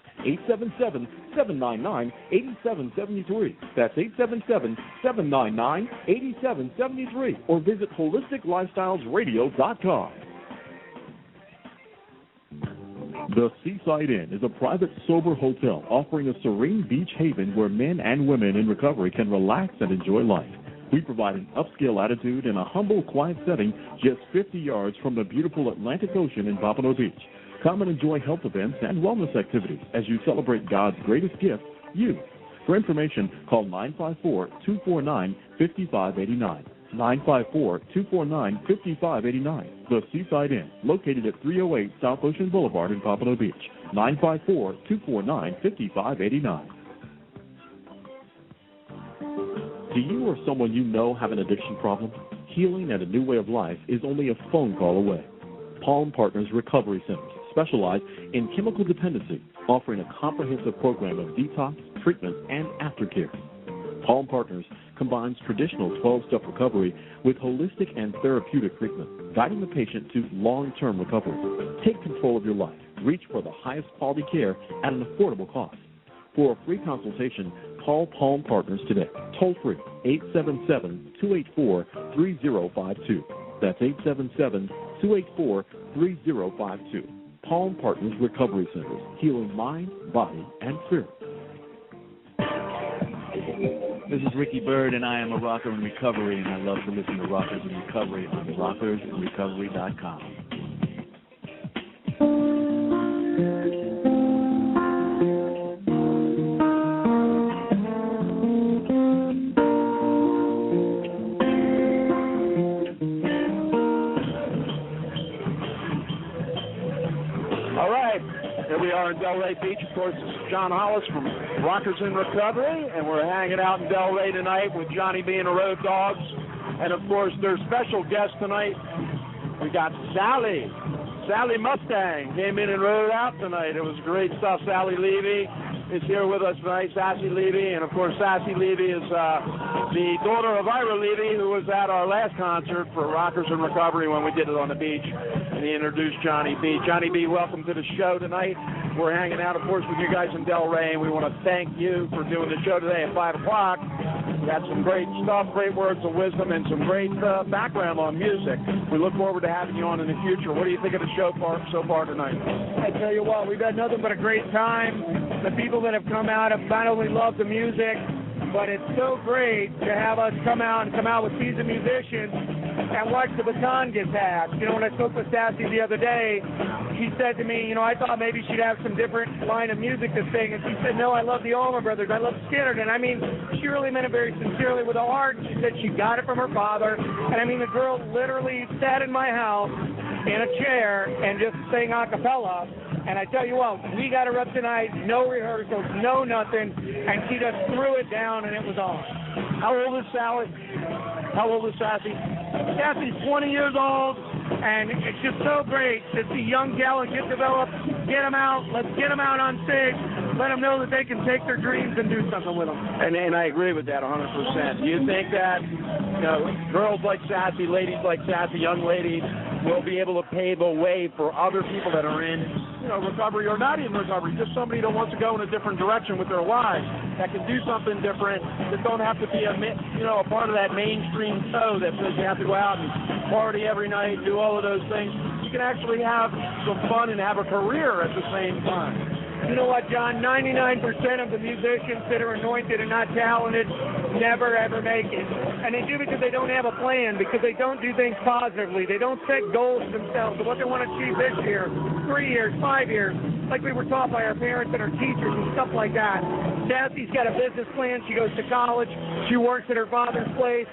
877-799-8773. That's 877-799-8773. Or visit HolisticLifestylesRadio.com. The Seaside Inn is a private, sober hotel offering a serene beach haven where men and women in recovery can relax and enjoy life. We provide an upscale attitude in a humble, quiet setting just 50 yards from the beautiful Atlantic Ocean in Pompano Beach. Come and enjoy health events and wellness activities as you celebrate God's greatest gift, you. For information, call 954-249-5589. 954-249-5589. The Seaside Inn, located at 308 South Ocean Boulevard in Pompano Beach. 954-249-5589. Do you or someone you know have an addiction problem? Healing and a new way of life is only a phone call away. Palm Partners Recovery Centers specialize in chemical dependency, offering a comprehensive program of detox, treatment, and aftercare. Palm Partners combines traditional 12-step recovery with holistic and therapeutic treatment, guiding the patient to long-term recovery. Take control of your life. Reach for the highest quality care at an affordable cost. For a free consultation, call Palm Partners today. Toll free, 877-284-3052. That's 877-284-3052. Palm Partners Recovery Centers, healing mind, body, and spirit. This is Ricky Byrd, and I am a rocker in recovery, and I love to listen to Rockers in Recovery on rockersandrecovery.com. All right, here we are in Delray Beach. Of course, this is John Hollis from Rockers in Recovery, and we're hanging out in Delray tonight with Johnny B and the Road Dogs. And, of course, their special guest tonight, we got Sally. Sally Mustang came in and rode out tonight. It was great stuff. Sally Levy is here with us tonight, Sassy Levy. And, of course, Sassy Levy is the daughter of Ira Levy, who was at our last concert for Rockers in Recovery when we did it on the beach. And he introduced Johnny B. Johnny B, welcome to the show tonight. We're hanging out, of course, with you guys in Delray, and we want to thank you for doing the show today at 5 o'clock. We got some great stuff, great words of wisdom, and some great background on music. We look forward to having you on in the future. What do you think of the show so far tonight? I tell you what, we've had nothing but a great time. The people that have come out have not only loved the music, but it's so great to have us come out with seasoned musicians and watch the baton get passed. You know, when I spoke with Sassy the other day, she said to me, you know, I thought maybe she'd have some different line of music to sing, and she said, no, I love the Allman Brothers, I love Skinner. And I mean, she really meant it very sincerely with a heart. She said she got it from her father, and I mean, the girl literally sat in my house in a chair and just sang a cappella. And I tell you what, we got her up tonight, no rehearsals, no nothing, and she just threw it down, and it was on. How old is Sally? How old is Sassy? Sassy's 20 years old, and it's just so great to see young talent get developed, get them out, let's get them out on stage, let them know that they can take their dreams and do something with them. And I agree with that 100%. Do you think that, you know, girls like Sassy, ladies like Sassy, young ladies, will be able to pave a way for other people that are in, you know, recovery or not in recovery, just somebody that wants to go in a different direction with their lives, that can do something different, that don't have to be a part of that mainstream show that says you have to go out and party every night, do all of those things. You can actually have some fun and have a career at the same time. You know what, John? 99% of the musicians that are anointed and not talented never, ever make it. And they do because they don't have a plan, because they don't do things positively. They don't set goals for themselves of what they want to achieve this year, 3 years, 5 years, like we were taught by our parents and our teachers and stuff like that. Sassy's got a business plan. She goes to college. She works at her father's place.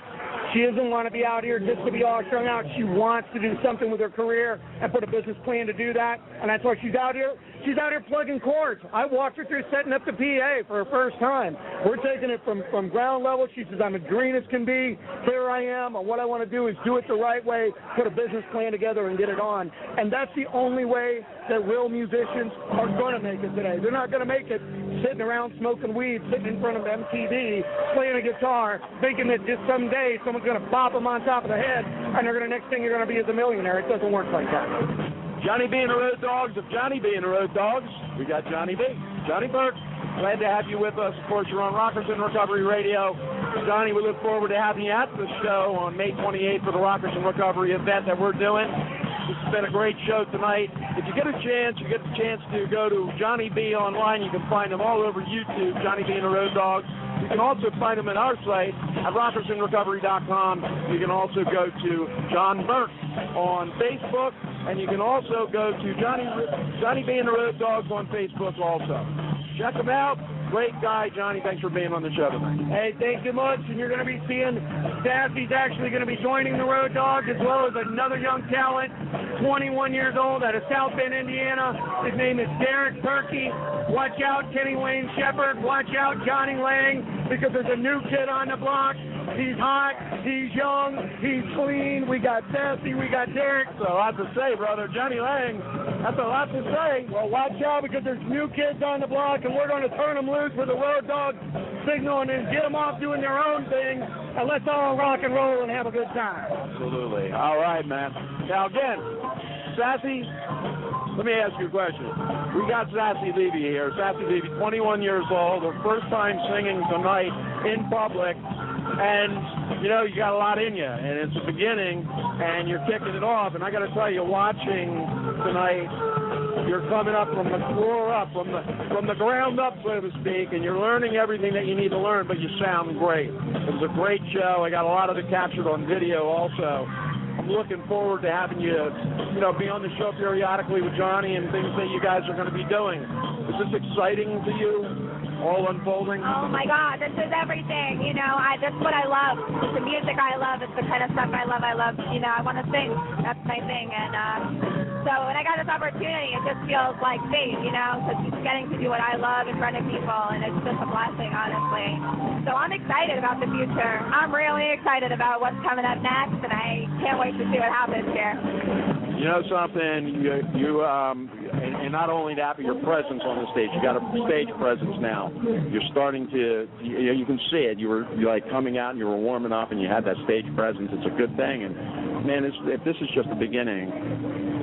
She doesn't want to be out here just to be all strung out. She wants to do something with her career and put a business plan to do that. And that's why she's out here. She's out here plugging chords. I walked her through setting up the PA for her first time. We're taking it from ground level. She says, I'm as green as can be. Here I am. And what I want to do is do it the right way, put a business plan together and get it on. And that's the only way that real musicians are going to make it today. They're not going to make it sitting around smoking weed, sitting in front of MTV, playing a guitar, thinking that just someday someone's going to bop them on top of the head and they're going to, next thing you're going to be as a millionaire. It doesn't work like that. Johnny B and the Road Dogs of Johnny B and the Road Dogs. We got Johnny B. Johnny Burke, glad to have you with us. Of course, you're on Rockers in Recovery Radio. Johnny, we look forward to having you at the show on May 28th for the Rockers in Recovery event that we're doing. This has been a great show tonight. If you get a chance, to go to Johnny B online. You can find him all over YouTube, Johnny B and the Road Dogs. You can also find him at our site at rockersandrecovery.com. You can also go to John Burke on Facebook, and you can also go to Johnny B and the Road Dogs on Facebook also. Check him out. Great guy, Johnny. Thanks for being on the show tonight. Hey, thank you much. And you're going to be seeing Sassy's actually going to be joining the Road Dogs, as well as another young talent, 21 years old, out of South Bend, Indiana. His name is Derek Perkey. Watch out, Kenny Wayne Shepherd. Watch out, Johnny Lang, because there's a new kid on the block. He's hot, he's young, he's clean. We got Sassy, we got Derek. That's a lot to say, brother. Johnny Lang, that's a lot to say. Well, watch out, because there's new kids on the block, and we're going to turn them loose with the Road Dog signal and then get them off doing their own thing, and let's all rock and roll and have a good time. Absolutely. All right, man. Now, again, Sassy, let me ask you a question. We got Sassy Levy here. Sassy Levy, 21 years old, her first time singing tonight in public. And, you know, you got a lot in you, and it's the beginning, and you're kicking it off. And I got to tell you, watching tonight, you're coming up from the floor up, from the ground up, so to speak, and you're learning everything that you need to learn, but you sound great. It was a great show. I got a lot of it captured on video also. I'm looking forward to having you, be on the show periodically with Johnny and things that you guys are going to be doing. Is this exciting to you? All unfolding? Oh my God, this is everything. That's what I love. It's the music I love. It's the kind of stuff I love. I want to sing. That's my thing. And so when I got this opportunity, it just feels like fate, because just getting to do what I love in front of people, and it's just a blessing, honestly. So I'm excited about the future. I'm really excited about what's coming up next, and I can't wait to see what happens here. You know something, and not only that, but your presence on the stage. You got a stage presence now. You're starting to, you can see it. You're like coming out and you were warming up and you had that stage presence. It's a good thing. And man, if this is just the beginning,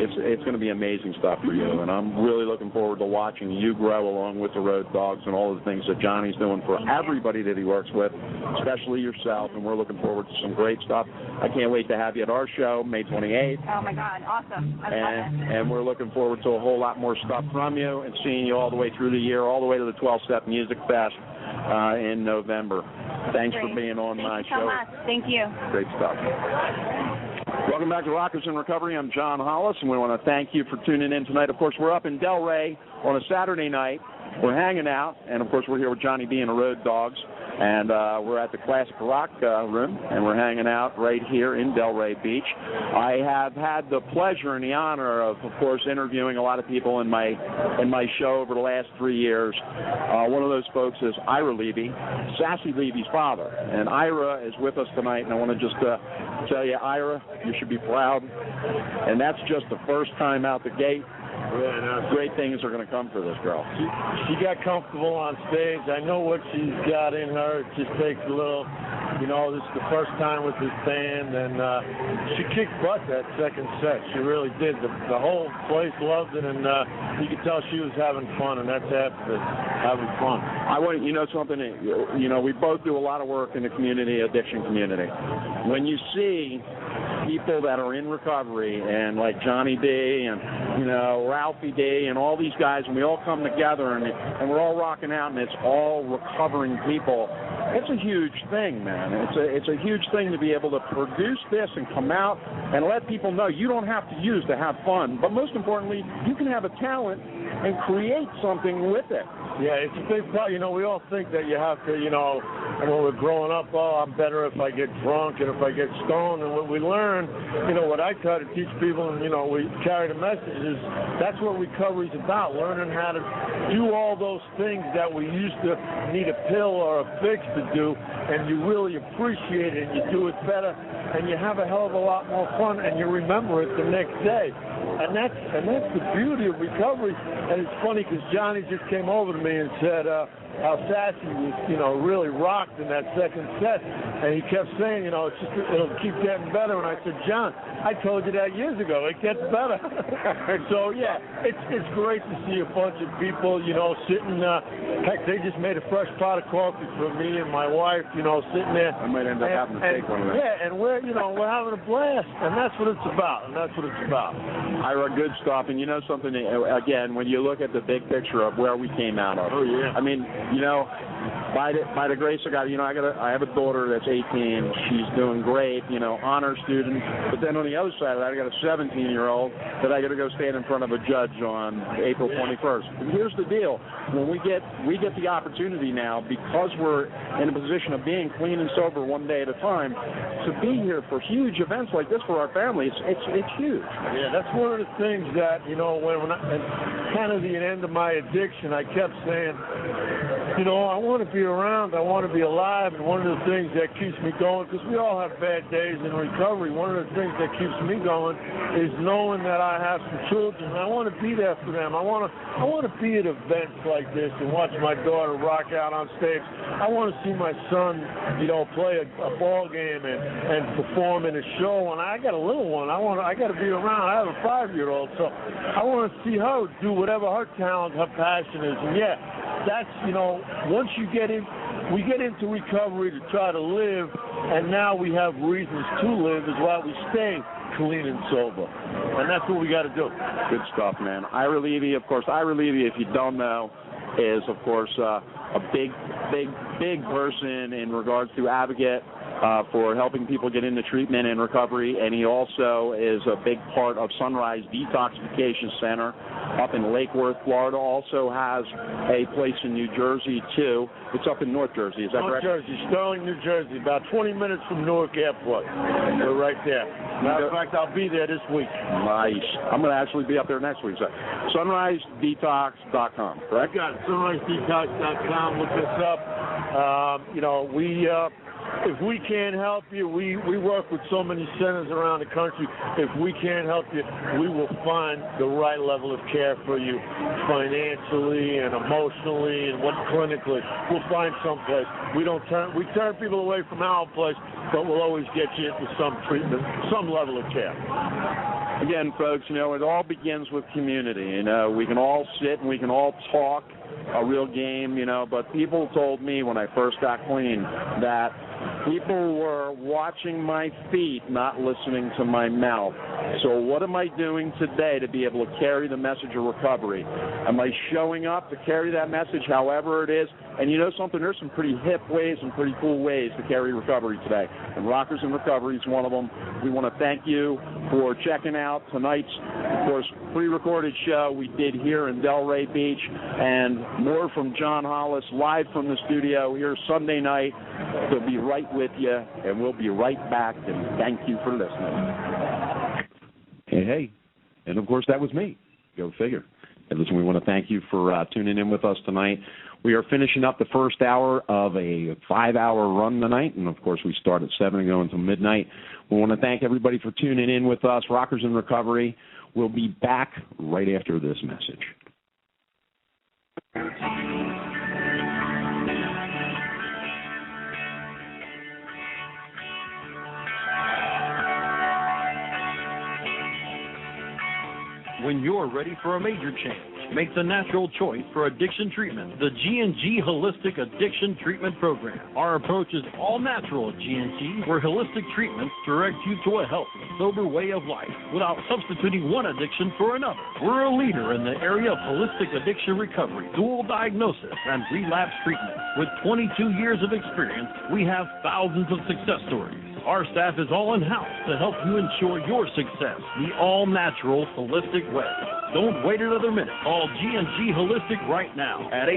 it's going to be amazing stuff for you. And I'm really looking forward to watching you grow along with the Road Dogs and all the things that Johnny's doing for everybody that he works with, especially yourself. And we're looking forward to some great stuff. I can't wait to have you at our show, May 28th. Oh my God, awesome. I love it. And we're looking forward to a whole lot more stuff from you and seeing you all the way through the year, all the way to the 12-Step Music Fest in November. Thanks for being on my show. Thank you. Great stuff. Welcome back to Rockers in Recovery. I'm John Hollis, and we want to thank you for tuning in tonight. Of course, we're up in Delray on a Saturday night. We're hanging out, and of course, we're here with Johnny B and the Road Dogs. And we're at the Classic Rock room, and we're hanging out right here in Delray Beach. I have had the pleasure and the honor of course, interviewing a lot of people in my show over the last 3 years. One of those folks is Ira Levy, Sassy Levy's father. And Ira is with us tonight, and I want to just tell you, Ira, you should be proud. And that's just the first time out the gate. Yeah, no, great things are going to come for this girl. She got comfortable on stage. I know what she's got in her. It just takes a little, this is the first time with this band, and she kicked butt that second set. She really did. The whole place loved it, and you could tell she was having fun, and that's half of it, having fun. I want something. We both do a lot of work in the community, addiction community. When you see people that are in recovery, and like Johnny D and Ralphie D and all these guys, and we all come together and we're all rocking out, and it's all recovering people. It's a huge thing, man. It's a huge thing to be able to produce this and come out and let people know you don't have to use to have fun, but most importantly, you can have a talent and create something with it. Yeah, it's a big part. We all think that you have to, when we're growing up, I'm better if I get drunk and if I get stoned. And what we learn, what I try to teach people, and, we carry the message is that's what recovery's about, learning how to do all those things that we used to need a pill or a fix to do, and you really appreciate it, and you do it better, and you have a hell of a lot more fun, and you remember it the next day. And that's the beauty of recovery. And it's funny because Johnny just came over to me and said how Sassy was, really rocked in that second set. And he kept saying, it'll keep getting better. And I said, John, I told you that years ago. It gets better. So, yeah, it's great to see a bunch of people, sitting. Heck, they just made a fresh pot of coffee for me and my wife, sitting there. I might end up having to take one of them. Yeah, and we're having a blast. And that's what it's about. Ira, good stuff. And something, again, when you look at the big picture of where we came out of. Oh, yeah. I mean, by the grace of God, I have a daughter that's 18. She's doing great, honor student. But then on the other side of that, I got a 17-year-old that I got to go stand in front of a judge on April 21st. And here's the deal: when we get the opportunity now, because we're in a position of being clean and sober one day at a time, to be here for huge events like this for our families, it's huge. Yeah, that's one of the things that when I, and kind of the end of my addiction, I kept saying, You know, I want to be around. I want to be alive. And one of the things that keeps me going, because we all have bad days in recovery, one of the things that keeps me going is knowing that I have some children. I want to be there for them. I want to be at events like this and watch my daughter rock out on stage. I want to see my son, you know, play a ball game and perform in a show. And I got a little one. I got to be around. I have a 5-year-old, so I want to see her do whatever her talent, her passion is. And yeah, that's, you know, once you get in, we get into recovery to try to live, and now we have reasons to live is why we stay clean and sober. And that's what we got to do. Good stuff, man. Ira Levy, of course. Ira Levy, if you don't know, is, of course, a big person in regards to advocate for helping people get into treatment and recovery, and he also is a big part of Sunrise Detoxification Center up in Lake Worth, Florida. Also has a place in New Jersey, too. It's up in North Jersey, is that correct? North Jersey, Sterling, New Jersey, about 20 minutes from Newark Airport. We're right there. Matter of fact, I'll be there this week. Nice. I'm going to actually be up there next week. So, sunrisedetox.com, correct? I got it. Sunrisedetox.com. Look us up. You know, if we can't help you, we work with so many centers around the country. If we can't help you, we will find the right level of care for you financially and emotionally and clinically. We'll find some place. We turn people away from our place, but we'll always get you into some treatment, some level of care. Again, folks, you know, it all begins with community. You know, we can all sit and we can all talk a real game, you know, but people told me when I first got clean that people were watching my feet, not listening to my mouth. So what am I doing today to be able to carry the message of recovery? Am I showing up to carry that message however it is? And you know something, there's some pretty hip ways and pretty cool ways to carry recovery today. And Rockers in Recovery is one of them. We want to thank you for checking out tonight's, of course, pre-recorded show we did here in Delray Beach, and more from John Hollis live from the studio here Sunday night. He'll be right with you, and we'll be right back, and thank you for listening. Hey. And, of course, that was me. Go figure. And listen, we want to thank you for tuning in with us tonight. We are finishing up the first hour of a 5-hour run tonight, and, of course, we start at 7 and go until midnight. We want to thank everybody for tuning in with us. Rockers in Recovery. We'll be back right after this message. When you're ready for a major change, make the natural choice for addiction treatment, the G&G Holistic Addiction Treatment Program. Our approach is all natural at G&G, where holistic treatments direct you to a healthy, sober way of life without substituting one addiction for another. We're a leader in the area of holistic addiction recovery, dual diagnosis, and relapse treatment. With 22 years of experience, we have thousands of success stories. Our staff is all in-house to help you ensure your success the all-natural, holistic way. Don't wait another minute. Call G&G Holistic right now at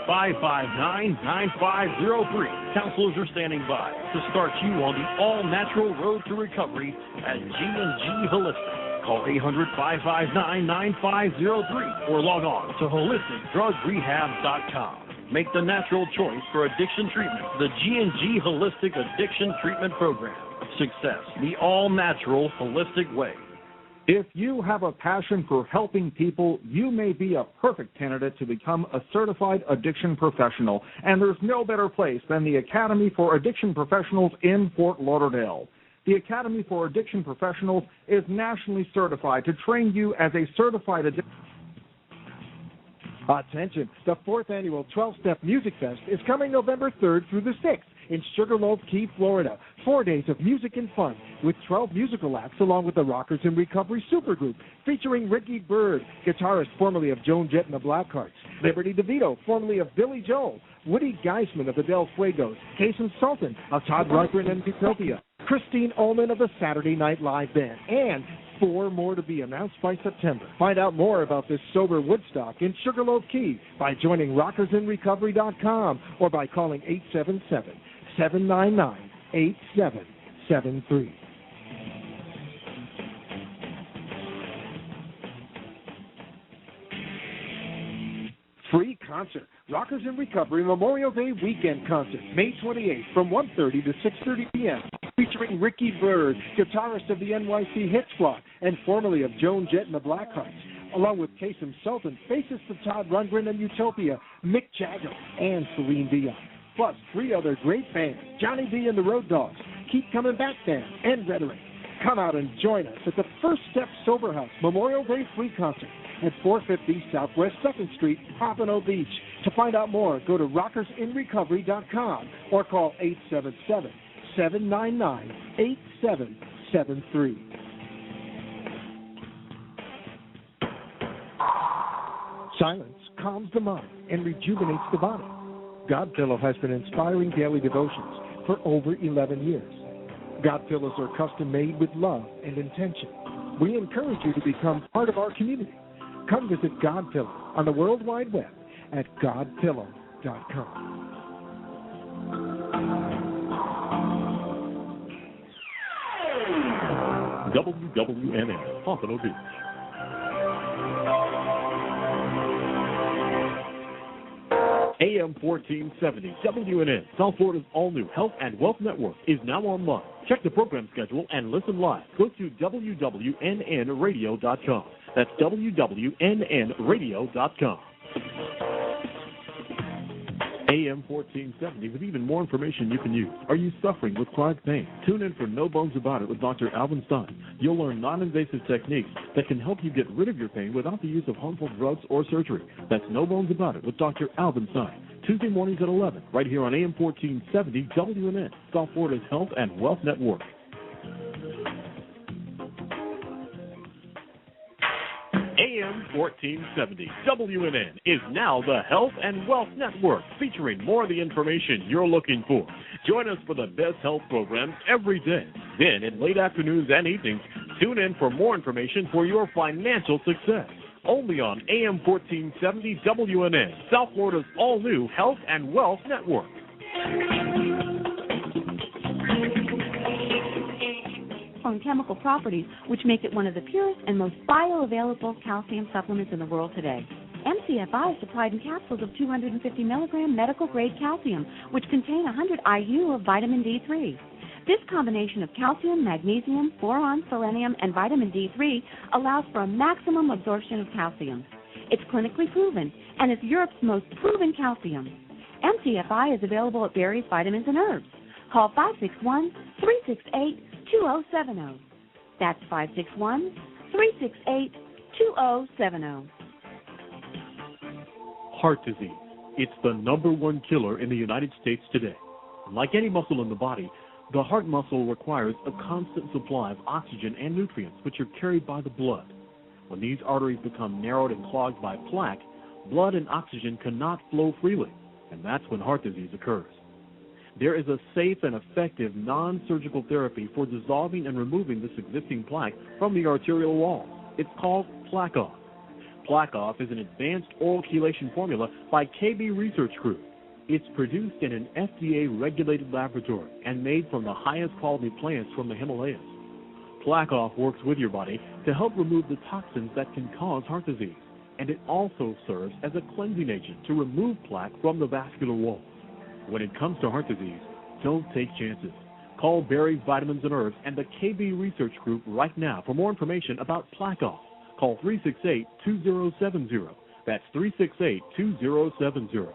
800-559-9503. Counselors are standing by to start you on the all-natural road to recovery at G&G Holistic. Call 800-559-9503 or log on to holisticdrugrehab.com. Make the natural choice for addiction treatment. The G&G Holistic Addiction Treatment Program. Success, the all-natural, holistic way. If you have a passion for helping people, you may be a perfect candidate to become a certified addiction professional. And there's no better place than the Academy for Addiction Professionals in Fort Lauderdale. The Academy for Addiction Professionals is nationally certified to train you as a certified addiction. Attention, the 4th annual 12-Step Music Fest is coming November 3rd through the 6th in Sugarloaf Key, Florida. 4 days of music and fun with 12 musical acts along with the Rockers in Recovery Supergroup featuring Ricky Byrd, guitarist formerly of Joan Jett and the Blackhearts, Liberty DeVito, formerly of Billy Joel, Woody Geisman of the Del Fuegos, Kason Sultan of Todd Rundgren and Utopia, Christine Ullman of the Saturday Night Live Band, and 4 more to be announced by September. Find out more about this sober Woodstock in Sugarloaf Key by joining rockersinrecovery.com or by calling 877-799-8773. Free concert, Rockers in Recovery Memorial Day Weekend Concert, May 28th from 1:30 to 6:30 p.m., featuring Ricky Byrd, guitarist of the NYC Hit Squad and formerly of Joan Jett and the Blackhearts, along with Kasem Sultan, bassist of Todd Rundgren and Utopia, Mick Jagger, and Celine Dion. Plus 3 other great bands, Johnny B and the Road Dogs, Keep Coming Back Band, and Rhetoric. Come out and join us at the First Step Sober House Memorial Day Free Concert at 450 Southwest 2nd Street, Pompano Beach. To find out more, go to rockersinrecovery.com or call 877-799-8773. Silence calms the mind and rejuvenates the body. Godpillow has been inspiring daily devotions for over 11 years. Godpillows are custom made with love and intention. We encourage you to become part of our community. Come visit Godpillow on the World Wide Web at godpillow.com. WWNN, Pompano Beach. AM 1470, WNN, South Florida's all-new Health and Wealth Network is now online. Check the program schedule and listen live. Go to WWNNradio.com. That's WWNNradio.com. AM 1470 with even more information you can use. Are you suffering with chronic pain? Tune in for No Bones About It with Dr. Alvin Stein. You'll learn non-invasive techniques that can help you get rid of your pain without the use of harmful drugs or surgery. That's No Bones About It with Dr. Alvin Stein. Tuesday mornings at 11, right here on AM 1470 WNN, South Florida's Health and Wealth Network. AM 1470 WNN is now the Health and Wealth Network, featuring more of the information you're looking for. Join us for the best health programs every day. Then, in late afternoons and evenings, tune in for more information for your financial success. Only on AM 1470 WNN, South Florida's all-new Health and Wealth Network. On chemical properties, which make it one of the purest and most bioavailable calcium supplements in the world today. MCFI is supplied in capsules of 250 milligram medical-grade calcium, which contain 100 IU of vitamin D3. This combination of calcium, magnesium, boron, selenium, and vitamin D3 allows for a maximum absorption of calcium. It's clinically proven and is Europe's most proven calcium. MCFI is available at Berries, Vitamins, and Herbs. Call 561-368-2070. That's 561-368-2070. Heart disease. It's the #1 killer in the United States today. Like any muscle in the body, the heart muscle requires a constant supply of oxygen and nutrients, which are carried by the blood. When these arteries become narrowed and clogged by plaque, blood and oxygen cannot flow freely, and that's when heart disease occurs. There is a safe and effective non-surgical therapy for dissolving and removing this existing plaque from the arterial wall. It's called Plaque-Off. Plaque-Off is an advanced oral chelation formula by KB Research Group. It's produced in an FDA-regulated laboratory and made from the highest quality plants from the Himalayas. Plaque-Off works with your body to help remove the toxins that can cause heart disease, and it also serves as a cleansing agent to remove plaque from the vascular wall. When it comes to heart disease, don't take chances. Call Berries, Vitamins, and Herbs and the KB Research Group right now for more information about Plaque-Off. Call 368-2070. That's 368-2070.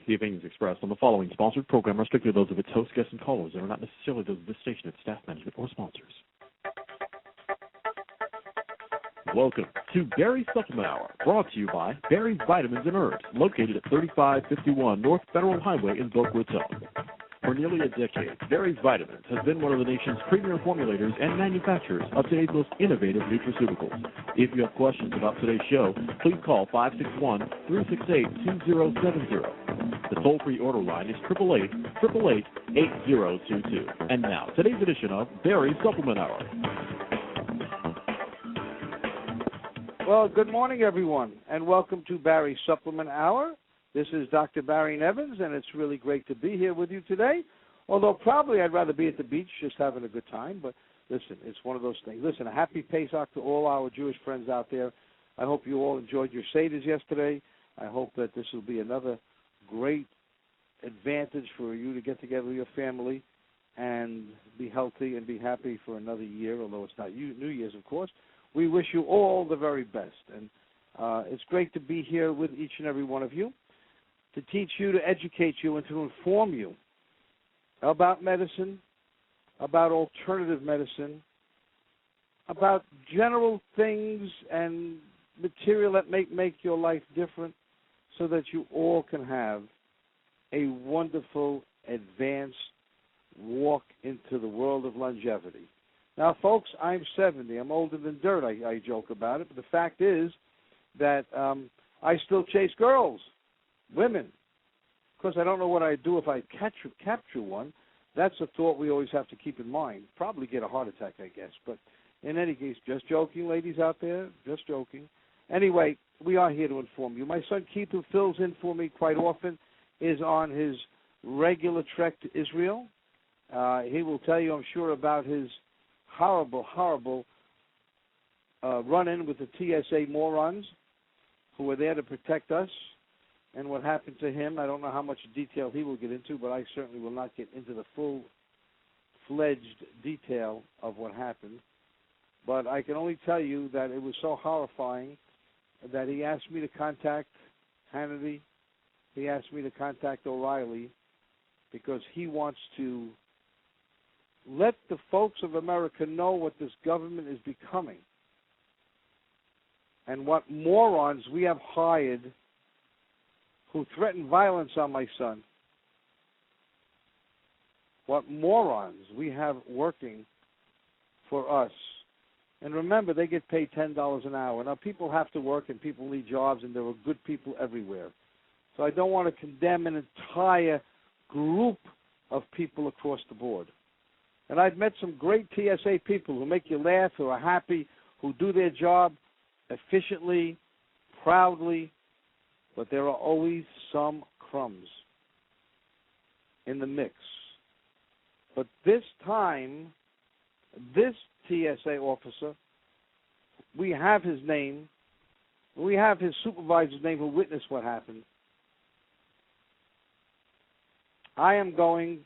The opinions expressed on the following sponsored program are strictly those of its host, guests, and callers and are not necessarily those of this station, its staff, management, or sponsors. Welcome to Berry Supplement Hour, brought to you by Berries, Vitamins, and Herbs, located at 3551 North Federal Highway in Boca Raton. For nearly a decade, Berries Vitamins has been one of the nation's premier formulators and manufacturers of today's most innovative nutraceuticals. If you have questions about today's show, please call 561-368-2070. The toll-free order line is 888-888-8022. And now, today's edition of Berry Supplement Hour. Well, good morning, everyone, and welcome to Barry Supplement Hour. This is Dr. Barry Nevins, and it's really great to be here with you today. Although probably I'd rather be at the beach just having a good time. But listen, it's one of those things. Listen, a happy Pesach to all our Jewish friends out there. I hope you all enjoyed your Seders yesterday. I hope that this will be another great advantage for you to get together with your family and be healthy and be happy for another year, although it's not New Year's, of course. We wish you all the very best. And it's great to be here with each and every one of you, to teach you, to educate you, and to inform you about medicine, about alternative medicine, about general things and material that make your life different, so that you all can have a wonderful, advanced walk into the world of longevity. Now, folks, I'm 70. I'm older than dirt. I joke about it. But the fact is that I still chase girls, women. Of course, I don't know what I'd do if I capture one. That's a thought we always have to keep in mind. Probably get a heart attack, I guess. But in any case, just joking, ladies out there, just joking. Anyway, we are here to inform you. My son Keith, who fills in for me quite often, is on his regular trek to Israel. He will tell you, I'm sure, about his horrible run-in with the TSA morons who were there to protect us, and what happened to him. I don't know how much detail he will get into, but I certainly will not get into the full-fledged detail of what happened. But I can only tell you that it was so horrifying that he asked me to contact Hannity. He asked me to contact O'Reilly because he wants to let the folks of America know what this government is becoming and what morons we have hired who threaten violence on my son. What morons we have working for us. And remember, they get paid $10 an hour. Now, people have to work and people need jobs, and there are good people everywhere. So I don't want to condemn an entire group of people across the board. And I've met some great TSA people who make you laugh, who are happy, who do their job efficiently, proudly, but there are always some crumbs in the mix. But this time, this TSA officer, we have his name, we have his supervisor's name who witnessed what happened. I am going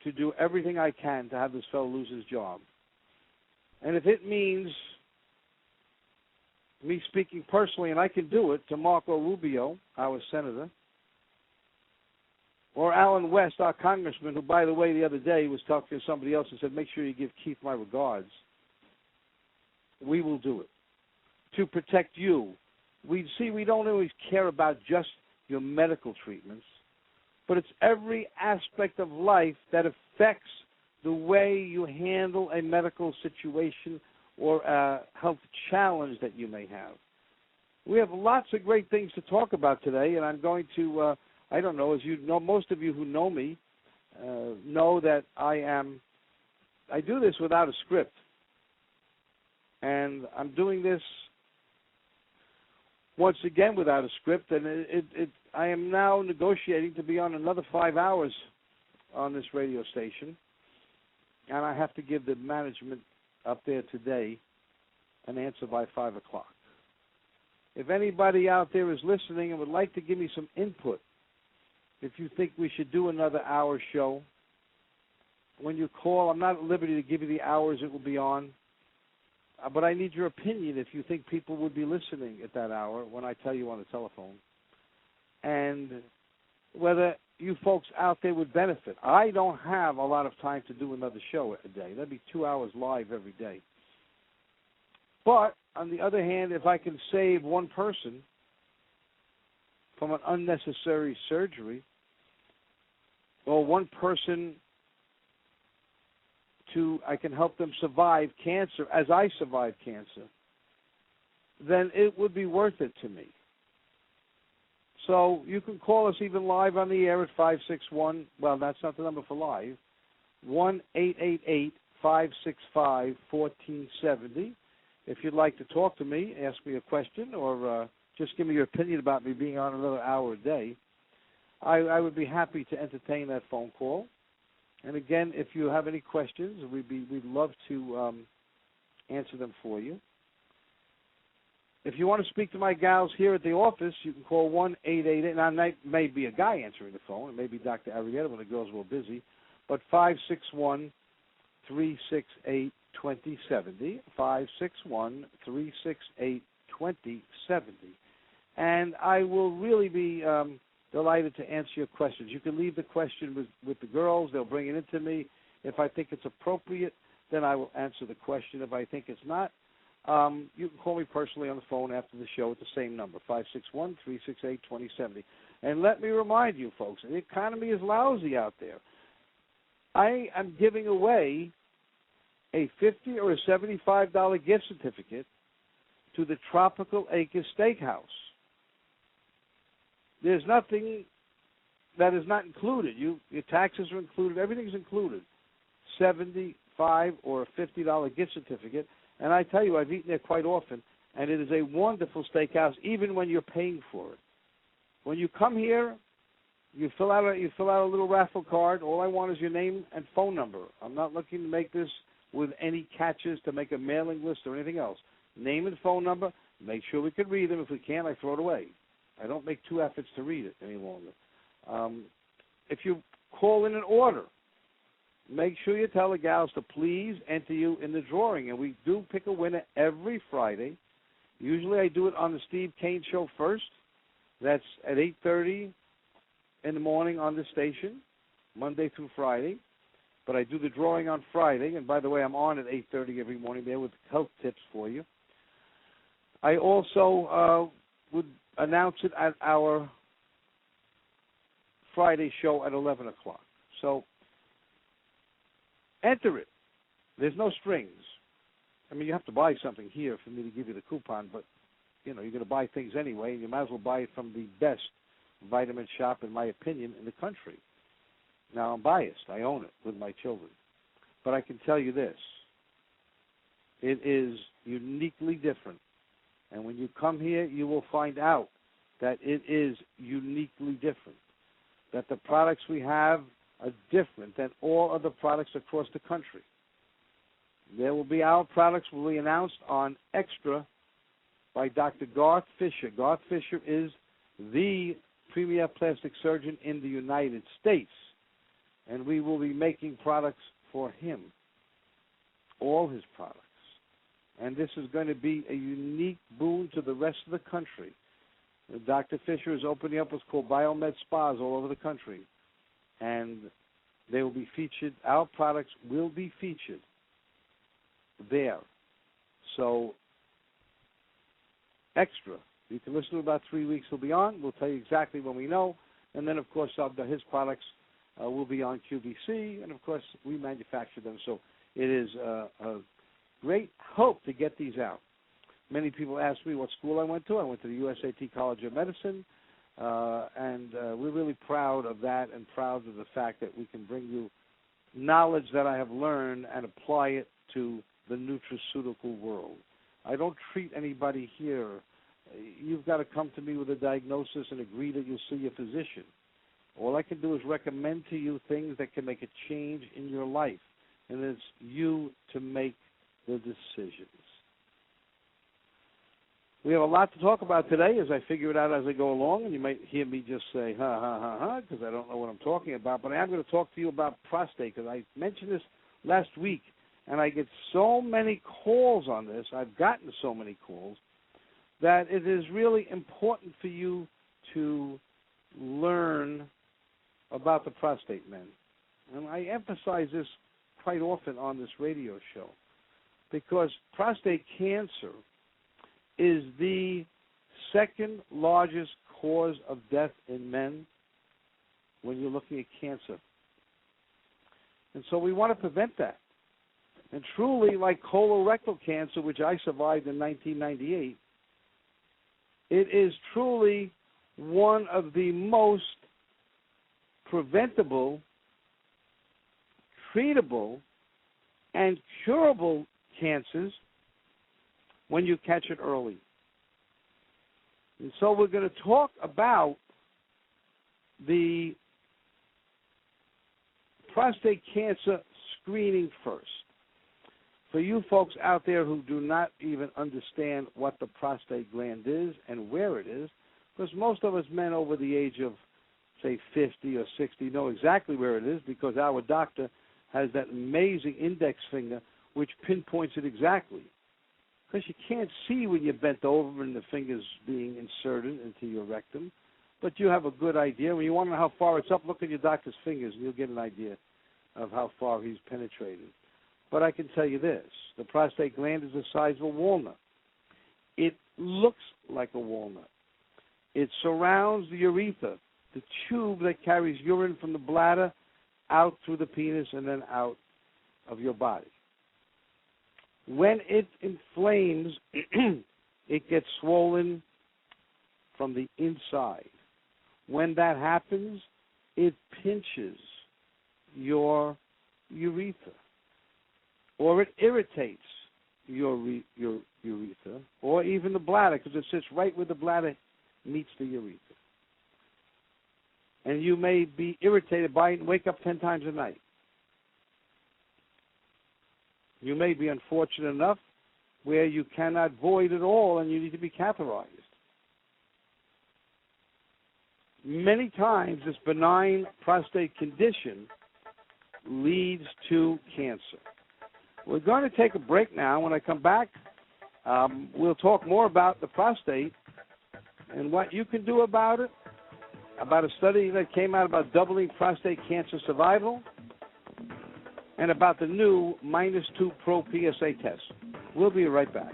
to do everything I can to have this fellow lose his job. And if it means me speaking personally, and I can do it, to Marco Rubio, our senator, or Alan West, our congressman, who, by the way, the other day was talking to somebody else and said, make sure you give Keith my regards. We will do it to protect you. We don't always care about just your medical treatments, but it's every aspect of life that affects the way you handle a medical situation or a health challenge that you may have. We have lots of great things to talk about today, and I'm going to, I don't know, as you know, most of you who know me know that I do this without a script. And I'm doing this once again without a script, and I am now negotiating to be on another 5 hours on this radio station, and I have to give the management up there today an answer by 5 o'clock. If anybody out there is listening and would like to give me some input, if you think we should do another hour show, when you call, I'm not at liberty to give you the hours it will be on, but I need your opinion if you think people would be listening at that hour when I tell you on the telephone, and whether you folks out there would benefit. I don't have a lot of time to do another show a day. That'd be 2 hours live every day. But, on the other hand, if I can save one person from an unnecessary surgery, or one person I can help them survive cancer as I survived cancer, then it would be worth it to me. So you can call us even live on the air at 561, well, that's not the number for live, 1-888-565-1470. If you'd like to talk to me, ask me a question, or just give me your opinion about me being on another hour a day, I would be happy to entertain that phone call. And again, if you have any questions, we'd love to answer them for you. If you want to speak to my gals here at the office, you can call 1-888. Now, that may be a guy answering the phone. It may be Dr. Arrieta when the girls were busy. But 561-368-2070. 561-368-2070. And I will really be delighted to answer your questions. You can leave the question with the girls. They'll bring it into me. If I think it's appropriate, then I will answer the question. If I think it's not, you can call me personally on the phone after the show at the same number, 561-368-2070. And let me remind you, folks, the economy is lousy out there. I am giving away a $50 or a $75 gift certificate to the Tropical Acres Steakhouse. There's nothing that is not included. Your taxes are included. Everything's included. $75 or a $50 gift certificate. And I tell you, I've eaten there quite often, and it is a wonderful steakhouse, even when you're paying for it. When you come here, you fill out a little raffle card. All I want is your name and phone number. I'm not looking to make this with any catches to make a mailing list or anything else. Name and phone number. Make sure we can read them. If we can't, I throw it away. I don't make two efforts to read it any longer. If you call in an order, make sure you tell the gals to please enter you in the drawing. And we do pick a winner every Friday. Usually I do it on the Steve Kane Show first. That's at 8:30 in the morning on the station, Monday through Friday. But I do the drawing on Friday. And by the way, I'm on at 8:30 every morning there with health tips for you. I also would announce it at our Friday show at 11 o'clock. So enter it. There's no strings. I mean, you have to buy something here for me to give you the coupon, but, you're going to buy things anyway, and you might as well buy it from the best vitamin shop, in my opinion, in the country. Now, I'm biased. I own it with my children. But I can tell you this. It is uniquely different. And when you come here, you will find out that it is uniquely different, that the products we have are different than all other products across the country. There will be our products will be announced on Extra by Dr. Garth Fisher. Garth Fisher is the premier plastic surgeon in the United States, and we will be making products for him, all his products. And this is going to be a unique boon to the rest of the country. Dr. Fisher is opening up what's called biomed spas all over the country, and they will be featured. Our products will be featured there. So, Extra. You can listen to about 3 weeks. He'll be on. We'll tell you exactly when we know. And then, of course, his products will be on QVC, and, of course, we manufacture them. So it is a great hope to get these out. Many people ask me what school I went to. I went to the USAT College of Medicine, and we're really proud of that and proud of the fact that we can bring you knowledge that I have learned and apply it to the nutraceutical world. I don't treat anybody here. You've got to come to me with a diagnosis and agree that you'll see a physician. All I can do is recommend to you things that can make a change in your life, and it's you to make the decisions. We have a lot to talk about today as I figure it out as I go along, and you might hear me just say, ha, ha, ha, ha, because I don't know what I'm talking about, but I am going to talk to you about prostate, because I mentioned this last week, and I get so many calls on this. I've gotten so many calls that it is really important for you to learn about the prostate, men. And I emphasize this quite often on this radio show, because prostate cancer is the second largest cause of death in men when you're looking at cancer. And so we want to prevent that. And truly, like colorectal cancer, which I survived in 1998, it is truly one of the most preventable, treatable, and curable cancers when you catch it early. And so we're going to talk about the prostate cancer screening first. For you folks out there who do not even understand what the prostate gland is and where it is, because most of us men over the age of, say, 50 or 60 know exactly where it is because our doctor has that amazing index finger which pinpoints it exactly. Because you can't see when you're bent over and the finger's being inserted into your rectum, but you have a good idea. When you want to know how far it's up, look at your doctor's fingers and you'll get an idea of how far he's penetrated. But I can tell you this, the prostate gland is the size of a walnut. It looks like a walnut. It surrounds the urethra, the tube that carries urine from the bladder out through the penis and then out of your body. When it inflames, it gets swollen from the inside. When that happens, it pinches your urethra, or it irritates your urethra, or even the bladder, because it sits right where the bladder meets the urethra. And you may be irritated by it and wake up 10 times a night. You may be unfortunate enough where you cannot void at all and you need to be catheterized. Many times this benign prostate condition leads to cancer. We're going to take a break now. When I come back, we'll talk more about the prostate and what you can do about it, about a study that came out about doubling prostate cancer survival, and about the new -2 Pro PSA test. We'll be right back.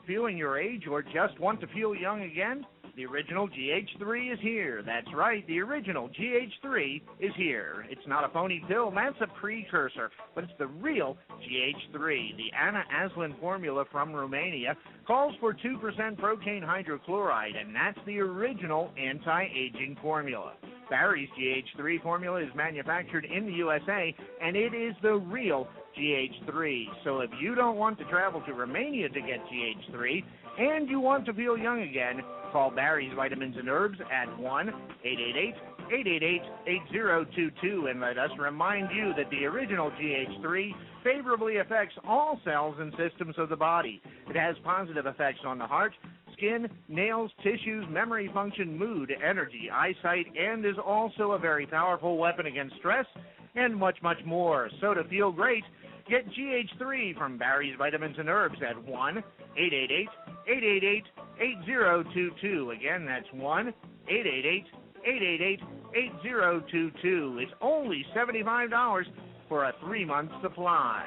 Feeling your age or just want to feel young again? The original GH3 is here. That's right, the original GH3 is here. It's not a phony pill, that's a precursor, but it's the real GH3. The Anna Aslan formula from Romania calls for 2% procaine hydrochloride, and that's the original anti-aging formula. Barry's GH3 formula is manufactured in the USA, and it is the real GH3. So if you don't want to travel to Romania to get GH3, and you want to feel young again, call Barry's Vitamins and Herbs at 1-888-888-8022, and let us remind you that the original GH3 favorably affects all cells and systems of the body. It has positive effects on the heart, skin, nails, tissues, memory function, mood, energy, eyesight, and is also a very powerful weapon against stress, and much, much more. So to feel great, get GH3 from Barry's Vitamins and Herbs at 1-888-888-8022. Again, that's 1-888-888-8022. It's only $75 for a 3-month supply.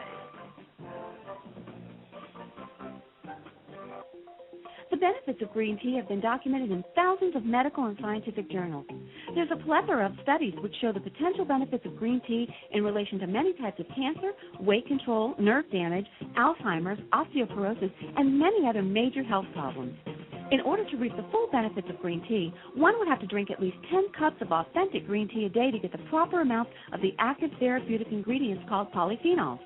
The benefits of green tea have been documented in thousands of medical and scientific journals. There's a plethora of studies which show the potential benefits of green tea in relation to many types of cancer, weight control, nerve damage, Alzheimer's, osteoporosis, and many other major health problems. In order to reap the full benefits of green tea, one would have to drink at least 10 cups of authentic green tea a day to get the proper amount of the active therapeutic ingredients called polyphenols.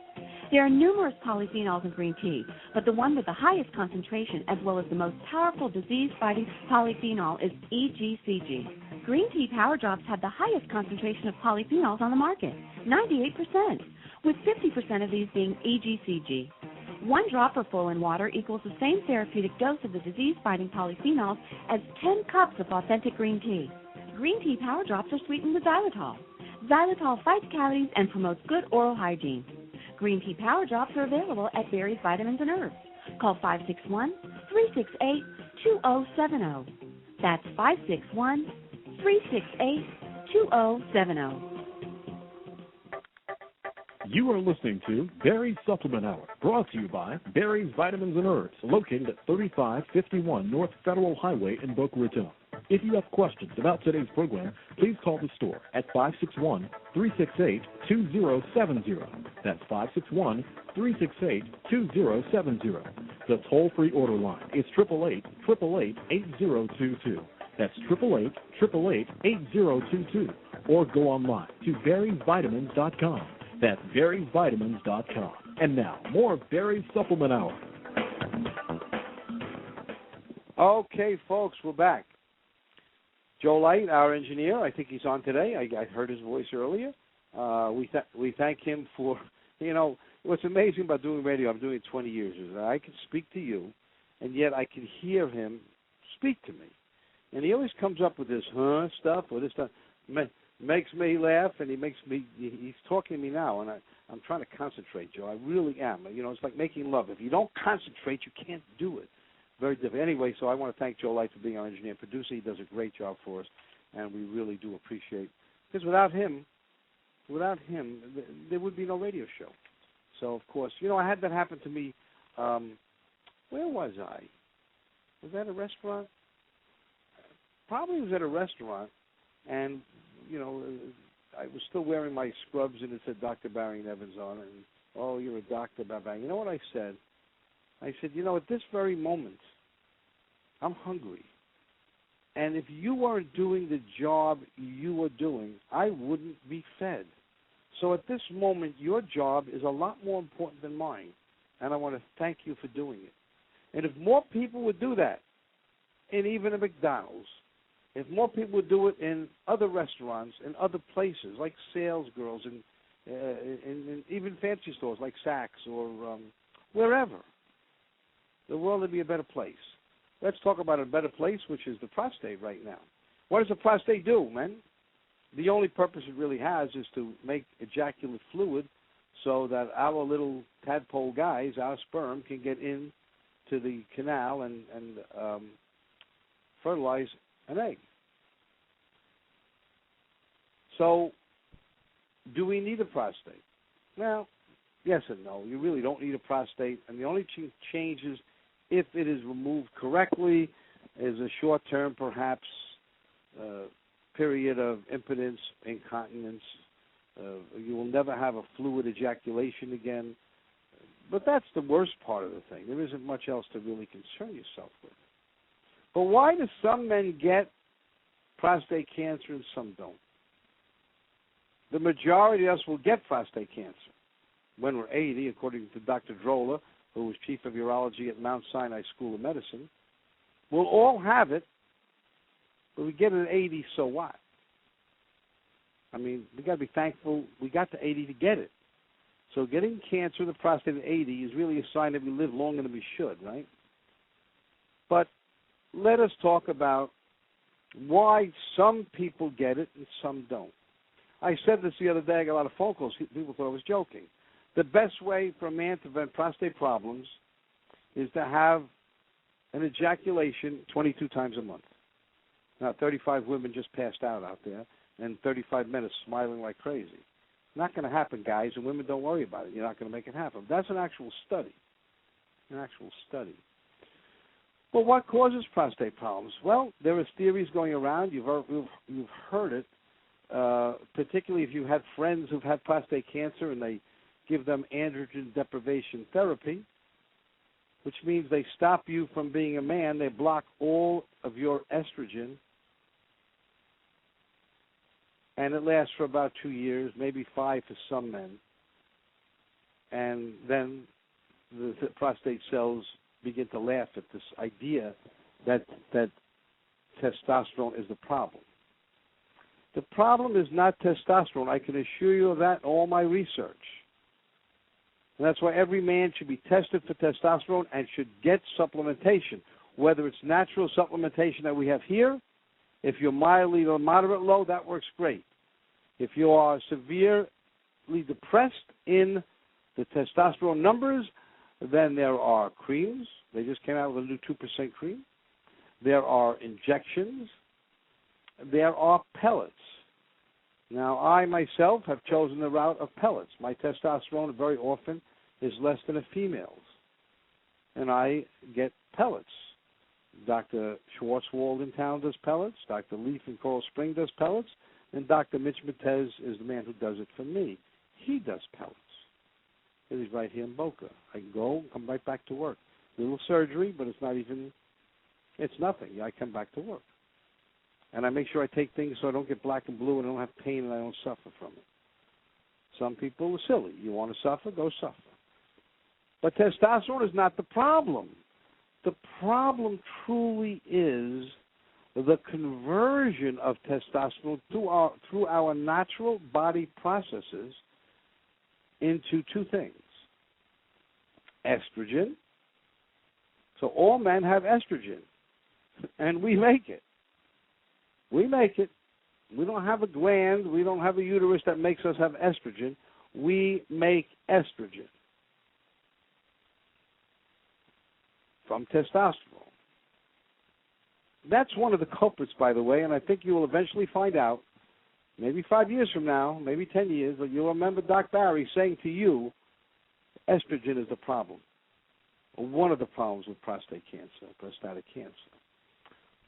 There are numerous polyphenols in green tea, but the one with the highest concentration as well as the most powerful disease-fighting polyphenol is EGCG. Green tea power drops have the highest concentration of polyphenols on the market, 98%, with 50% of these being EGCG. 1 dropperful in water equals the same therapeutic dose of the disease-fighting polyphenols as 10 cups of authentic green tea. Green tea power drops are sweetened with xylitol. Xylitol fights cavities and promotes good oral hygiene. Green tea power drops are available at Barry's Vitamins and Herbs. Call 561-368-2070. That's 561-368-2070. You are listening to Barry's Supplement Hour, brought to you by Barry's Vitamins and Herbs, located at 3551 North Federal Highway in Boca Raton. If you have questions about today's program, please call the store at 561-368-2070. That's 561-368-2070. The toll-free order line is 888-888-8022. That's 888-888-8022. Or go online to Barry'sVitamins.com. That's Barry'sVitamins.com. And now, more of Barry's Supplement Hour. Okay, folks, we're back. Joe Light, our engineer, I think he's on today. I heard his voice earlier. We thank him for, what's amazing about doing radio, I'm doing it 20 years, is that I can speak to you, and yet I can hear him speak to me. And he always comes up with this stuff or this stuff. Makes me laugh, and he's talking to me now, and I'm trying to concentrate, Joe. I really am. It's like making love. If you don't concentrate, you can't do it. Very different. Anyway, so I want to thank Joe Light for being our engineer and producer. He does a great job for us, and we really do appreciate, because without him, there would be no radio show. So, of course, I had that happen to me. Where was I? Was that a restaurant? Probably was at a restaurant, and, I was still wearing my scrubs, and it said Dr. Barry Evans on it, and, oh, you're a doctor, Barry. You know what I said? I said, at this very moment, I'm hungry. And if you weren't doing the job you were doing, I wouldn't be fed. So at this moment, your job is a lot more important than mine, and I want to thank you for doing it. And if more people would do that, and even at McDonald's, if more people would do it in other restaurants, in other places, like sales girls, and even fancy stores like Saks or wherever, the world would be a better place. Let's talk about a better place, which is the prostate right now. What does the prostate do, man? The only purpose it really has is to make ejaculate fluid so that our little tadpole guys, our sperm, can get into the canal and fertilize an egg. So, do we need a prostate? Well, yes and no. You really don't need a prostate, and the only change is if it is removed correctly, is a short-term, perhaps, period of impotence, incontinence. You will never have a fluid ejaculation again. But that's the worst part of the thing. There isn't much else to really concern yourself with. But why do some men get prostate cancer and some don't? The majority of us will get prostate cancer when we're 80, according to Dr. Drolla, who was chief of urology at Mount Sinai School of Medicine. We'll all have it, but we get it at 80, so what? I mean, we got to be thankful we got to 80 to get it. So getting cancer of the prostate at 80 is really a sign that we live longer than we should, right? But let us talk about why some people get it and some don't. I said this the other day. I got a lot of phone calls. People thought I was joking. The best way for a man to prevent prostate problems is to have an ejaculation 22 times a month. Now, 35 women just passed out there, and 35 men are smiling like crazy. Not going to happen, guys, and women, don't worry about it. You're not going to make it happen. That's an actual study. Well, what causes prostate problems? Well, there are theories going around. You've heard it, particularly if you've had friends who've had prostate cancer and they give them androgen deprivation therapy, which means they stop you from being a man. They block all of your estrogen, and it lasts for about 2 years, maybe 5 for some men. And then the prostate cells begin to laugh at this idea that testosterone is the problem. The problem is not testosterone. I can assure you of that in all my research. And that's why every man should be tested for testosterone and should get supplementation, whether it's natural supplementation that we have here. If you're mildly or moderate low, that works great. If you are severely depressed in the testosterone numbers, then there are creams. They just came out with a new 2% cream. There are injections. There are pellets. Now, I myself have chosen the route of pellets. My testosterone very often is less than a female's, and I get pellets. Dr. Schwartzwald in town does pellets. Dr. Leaf in Coral Spring does pellets. And Dr. Mitch Matez is the man who does it for me. He does pellets. He's right here in Boca. I can go and come right back to work. Little surgery, but it's nothing. I come back to work. And I make sure I take things so I don't get black and blue and I don't have pain and I don't suffer from it. Some people are silly. You want to suffer, go suffer. But testosterone is not the problem. The problem truly is the conversion of testosterone through our natural body processes into two things. Estrogen. So all men have estrogen, and we make it. We make it. We don't have a gland. We don't have a uterus that makes us have estrogen. We make estrogen from testosterone. That's one of the culprits, by the way, and I think you will eventually find out, maybe 5 years from now, maybe 10 years, but you'll remember Doc Barry saying to you, estrogen is the problem, or one of the problems with prostatic cancer.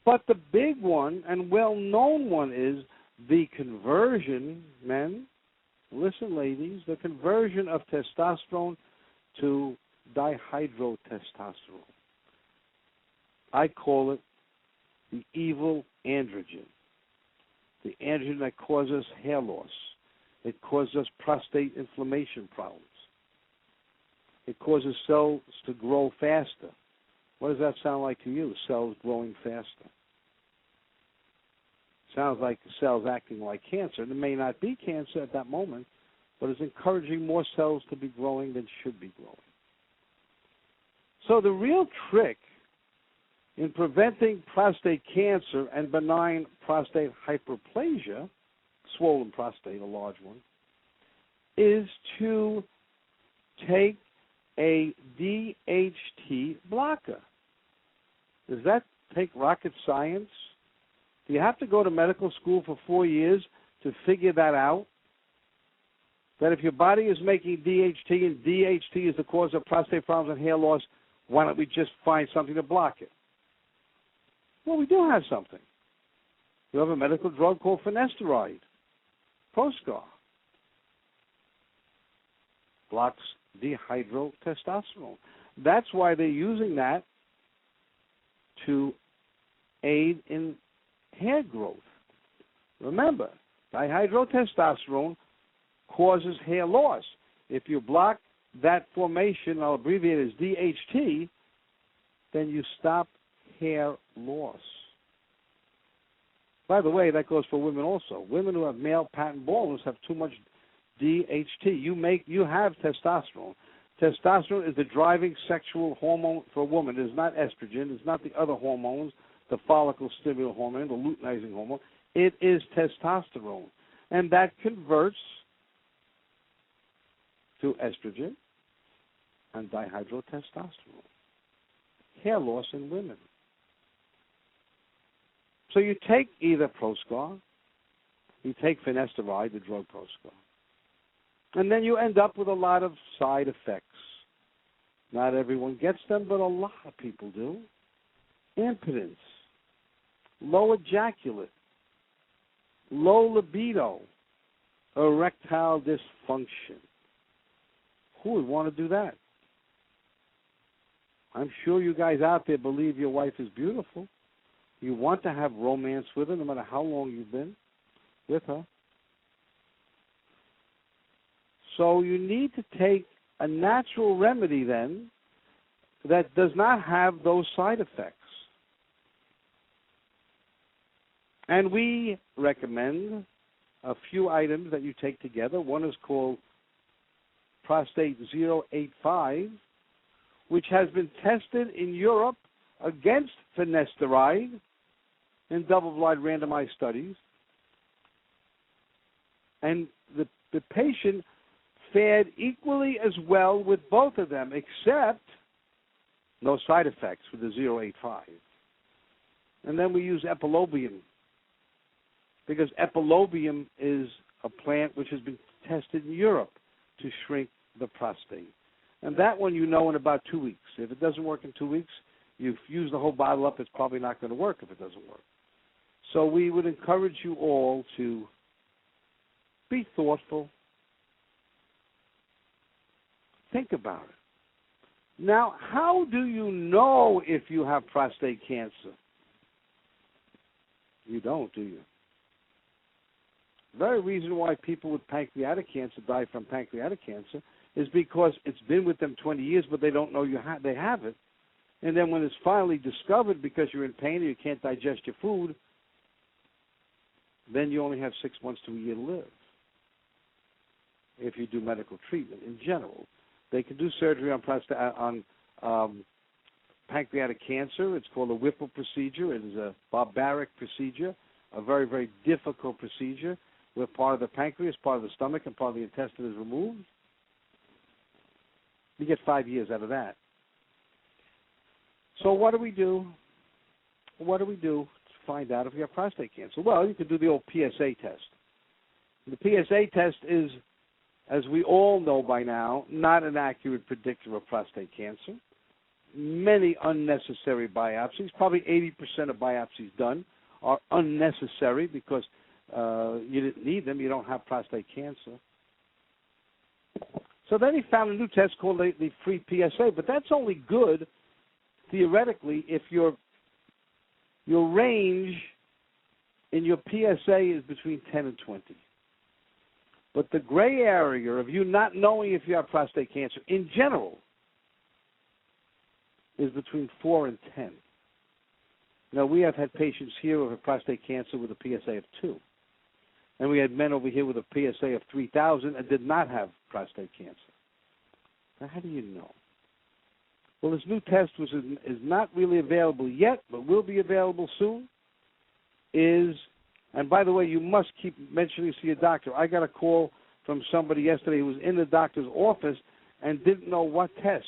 But the big one and well-known one is the conversion, men, listen, ladies, the conversion of testosterone to dihydrotestosterone. I call it the evil androgen, the androgen that causes hair loss. It causes prostate inflammation problems. It causes cells to grow faster. What does that sound like to you, cells growing faster? Sounds like the cells acting like cancer. And it may not be cancer at that moment, but it's encouraging more cells to be growing than should be growing. So the real trick in preventing prostate cancer and benign prostate hyperplasia, swollen prostate, a large one, is to take a DHT blocker. Does that take rocket science? Do you have to go to medical school for 4 years to figure that out? That if your body is making DHT and DHT is the cause of prostate problems and hair loss, why don't we just find something to block it? Well, we do have something. We have a medical drug called finasteride, Proscar. Blocks dihydrotestosterone. That's why they're using that to aid in hair growth. Remember, dihydrotestosterone causes hair loss. If you block that formation, I'll abbreviate it as DHT, then you stop hair loss. By the way, that goes for women also. Women who have male pattern baldness have too much DHT. You have testosterone. Testosterone is the driving sexual hormone for a woman. It is not estrogen. It's not the other hormones, the follicle stimulant hormone, the luteinizing hormone. It is testosterone. And that converts to estrogen and dihydrotestosterone. Hair loss in women. So you take either Proscar, you take finasteride, the drug Proscar, and then you end up with a lot of side effects. Not everyone gets them, but a lot of people do. Impotence, low ejaculate, low libido, erectile dysfunction. Who would want to do that? I'm sure you guys out there believe your wife is beautiful. You want to have romance with her no matter how long you've been with her. So you need to take a natural remedy then that does not have those side effects. And we recommend a few items that you take together. One is called Prostate 085, which has been tested in Europe against finasteride in double-blind randomized studies. And the patient fared equally as well with both of them, except no side effects with the 085. And then we use epilobium, because epilobium is a plant which has been tested in Europe to shrink the prostate. And that one you know in about 2 weeks. If it doesn't work in 2 weeks, you've used the whole bottle up, it's probably not going to work if it doesn't work. So we would encourage you all to be thoughtful. Think about it. Now, how do you know if you have prostate cancer? You don't, do you? The very reason why people with pancreatic cancer die from pancreatic cancer is because it's been with them 20 years, but they don't know they have it. And then when it's finally discovered because you're in pain or you can't digest your food, then you only have 6 months to a year to live if you do medical treatment. In general, they can do surgery on pancreatic cancer. It's called a Whipple procedure. It is a barbaric procedure, a very, very difficult procedure where part of the pancreas, part of the stomach, and part of the intestine is removed. You get 5 years out of that. So what do we do? What do we do to find out if you have prostate cancer? Well, you can do the old PSA test. The PSA test is, as we all know by now, not an accurate predictor of prostate cancer. Many unnecessary biopsies, probably 80% of biopsies done, are unnecessary because you didn't need them. You don't have prostate cancer. So then he found a new test called the free PSA, but that's only good theoretically if your range in your PSA is between 10 and 20. But the gray area of you not knowing if you have prostate cancer in general is between 4 and 10. Now, we have had patients here who have prostate cancer with a PSA of 2. And we had men over here with a PSA of 3,000 and did not have prostate cancer. Now, how do you know? Well, this new test, which is not really available yet, but will be available soon, and by the way, you must keep mentioning to your doctor. I got a call from somebody yesterday who was in the doctor's office and didn't know what test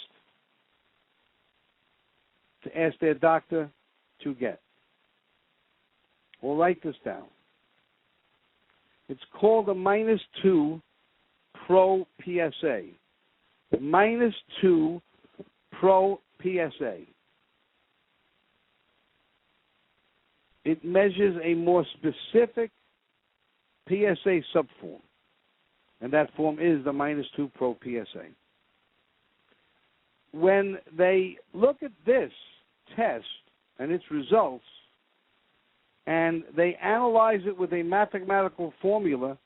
to ask their doctor to get. Well, write this down. It's called a -2 Pro PSA. -2 Pro PSA. It measures a more specific PSA subform, and that form is the -2 Pro PSA. When they look at this test and its results, and they analyze it with a mathematical formula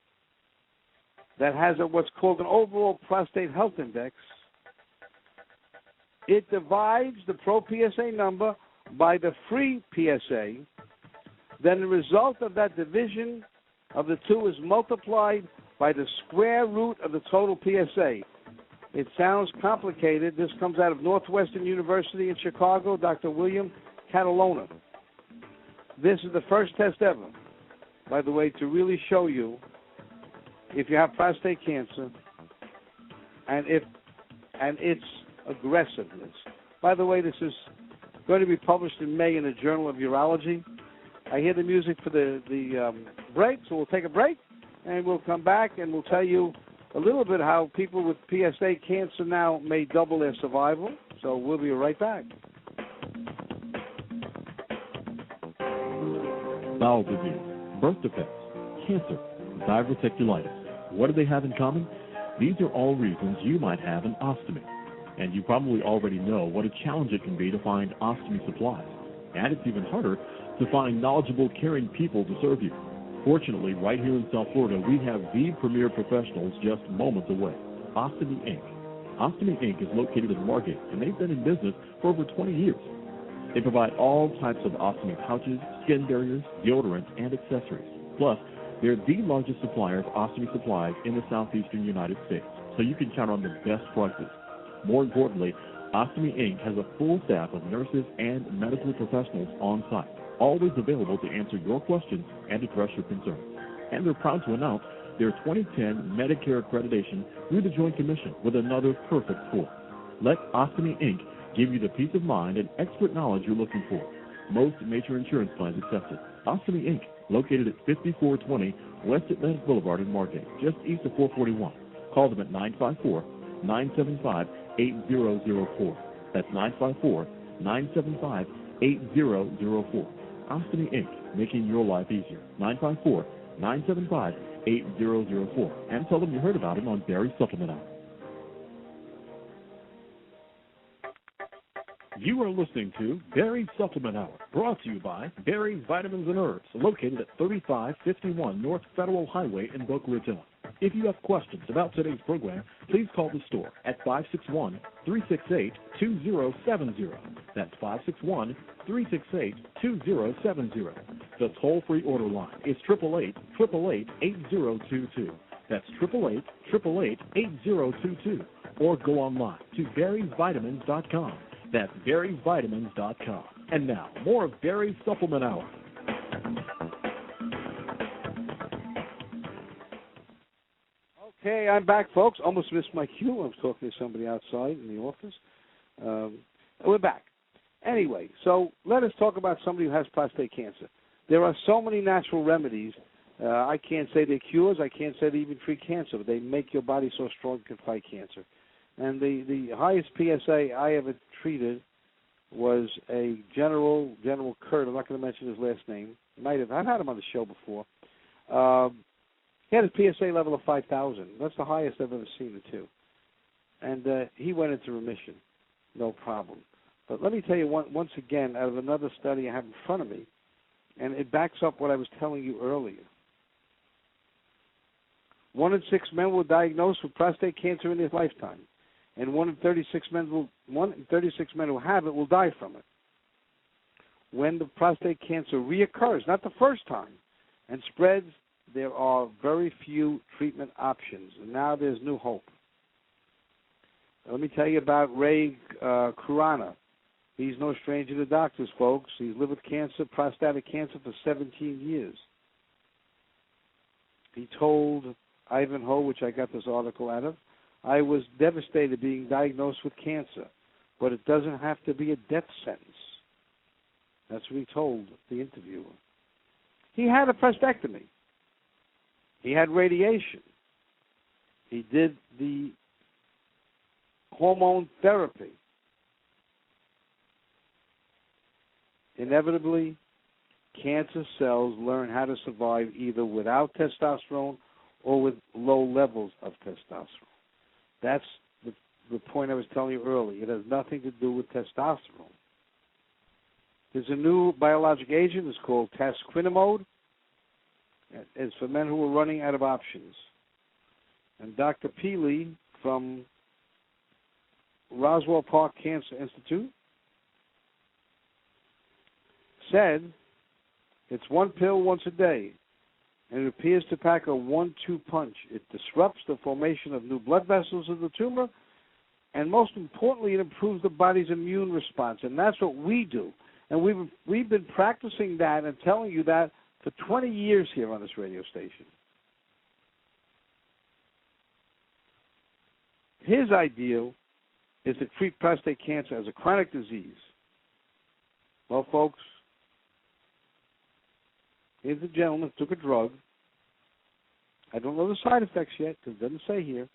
that has what's called an overall prostate health index, it divides the Pro PSA number by the free PSA. Then the result of that division of the two is multiplied by the square root of the total PSA. It sounds complicated. This comes out of Northwestern University in Chicago, Dr. William Catalona. This is the first test ever, by the way, to really show you if you have prostate cancer and its aggressiveness. By the way, this is going to be published in May in the Journal of Urology. I hear the music for the break, so we'll take a break, and we'll come back and we'll tell you a little bit how people with PSA cancer now may double their survival. So we'll be right back. Bowel disease, birth defects, cancer, diverticulitis. What do they have in common? These are all reasons you might have an ostomy. And you probably already know what a challenge it can be to find ostomy supplies. And it's even harder to find knowledgeable, caring people to serve you. Fortunately, right here in South Florida, we have the premier professionals just moments away, Ostomy Inc. Ostomy Inc. is located in Margate, and they've been in business for over 20 years. They provide all types of ostomy pouches, skin barriers, deodorants, and accessories. Plus, they're the largest supplier of ostomy supplies in the southeastern United States, so you can count on the best prices. More importantly, Ostomy Inc. has a full staff of nurses and medical professionals on site, always available to answer your questions and address your concerns. And they're proud to announce their 2010 Medicare accreditation through the Joint Commission with another perfect score. Let Ostomy Inc. give you the peace of mind and expert knowledge you're looking for. Most major insurance plans accepted. Ostomy Inc., located at 5420 West Atlantic Boulevard in Margate, just east of 441. Call them at 954-975-8004. That's 954-975-8004. Ostomy Inc., making your life easier. 954-975-8004. And tell them you heard about it on Barry Supplement Hour. You are listening to Barry Supplement Hour, brought to you by Barry Vitamins and Herbs, located at 3551 North Federal Highway in Boca Raton. If you have questions about today's program, please call the store at 561-368-2070. That's 561-368-2070. The toll-free order line is 888-888-8022. That's 888-888-8022. Or go online to berriesvitamins.com. That's berriesvitamins.com. And now, more of Barry's Supplement Hour. Okay, I'm back, folks. Almost missed my cue. I was talking to somebody outside in the office. We're back. Anyway, so let us talk about somebody who has prostate cancer. There are so many natural remedies. I can't say they're cures. I can't say they even treat cancer, but they make your body so strong it can fight cancer. And the highest PSA I ever treated was a General Kurt. I'm not going to mention his last name. I've had him on the show before. He had a PSA level of 5,000. That's the highest I've ever seen it too. And he went into remission, no problem. But let me tell you once again, out of another study I have in front of me, and it backs up what I was telling you earlier. 1 in 6 men will diagnosed with prostate cancer in his lifetime, and 1 in 36 men who have it will die from it. When the prostate cancer reoccurs, not the first time, and spreads, there are very few treatment options, and now there's new hope. Let me tell you about Ray Kurana. He's no stranger to doctors, folks. He's lived with cancer, prostatic cancer, for 17 years. He told Ivanhoe, which I got this article out of, I was devastated being diagnosed with cancer, but it doesn't have to be a death sentence. That's what he told the interviewer. He had a prostatectomy. He had radiation. He did the hormone therapy. Inevitably, cancer cells learn how to survive either without testosterone or with low levels of testosterone. That's the point I was telling you earlier. It has nothing to do with testosterone. There's a new biologic agent. It's called tasquinimod. It's for men who are running out of options. And Dr. Peely from Roswell Park Cancer Institute said it's one pill once a day, and it appears to pack a 1-2 punch. It disrupts the formation of new blood vessels of the tumor, and most importantly, it improves the body's immune response, and that's what we do. And we've been practicing that and telling you that for 20 years here on this radio station. His ideal is to treat prostate cancer as a chronic disease. Well, folks, here's a gentleman who took a drug. I don't know the side effects yet because it doesn't say here,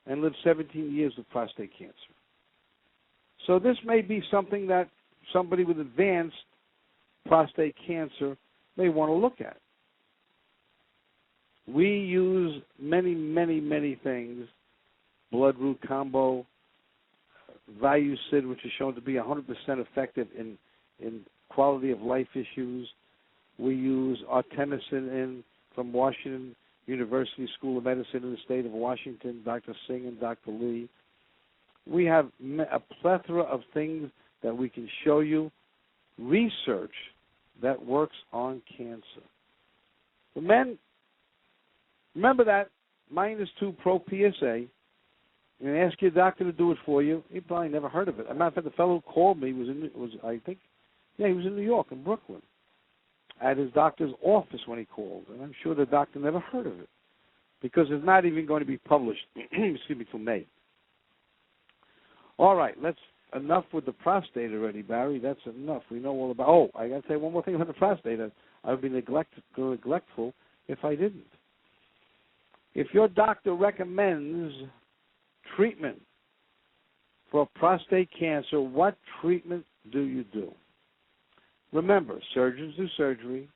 and lived 17 years with prostate cancer. So this may be something that somebody with advanced prostate cancer may want to look at. We use many, many, many things. Blood root combo, Valucid, which is shown to be 100% effective in quality of life issues. We use artemisinin from Washington University School of Medicine in the state of Washington, Dr. Singh and Dr. Lee. We have a plethora of things that we can show you, research that works on cancer. The men, remember that -2 pro PSA, and ask your doctor to do it for you. He probably never heard of it. As a matter of fact, the fellow who called me he was in New York, in Brooklyn, at his doctor's office when he called, and I'm sure the doctor never heard of it because it's not even going to be published, till May. All right, enough with the prostate already, Barry. That's enough. We know all about. Oh, I got to say one more thing about the prostate. I would be neglectful if I didn't. If your doctor recommends treatment for prostate cancer, what treatment do you do? Remember, surgeons do surgery,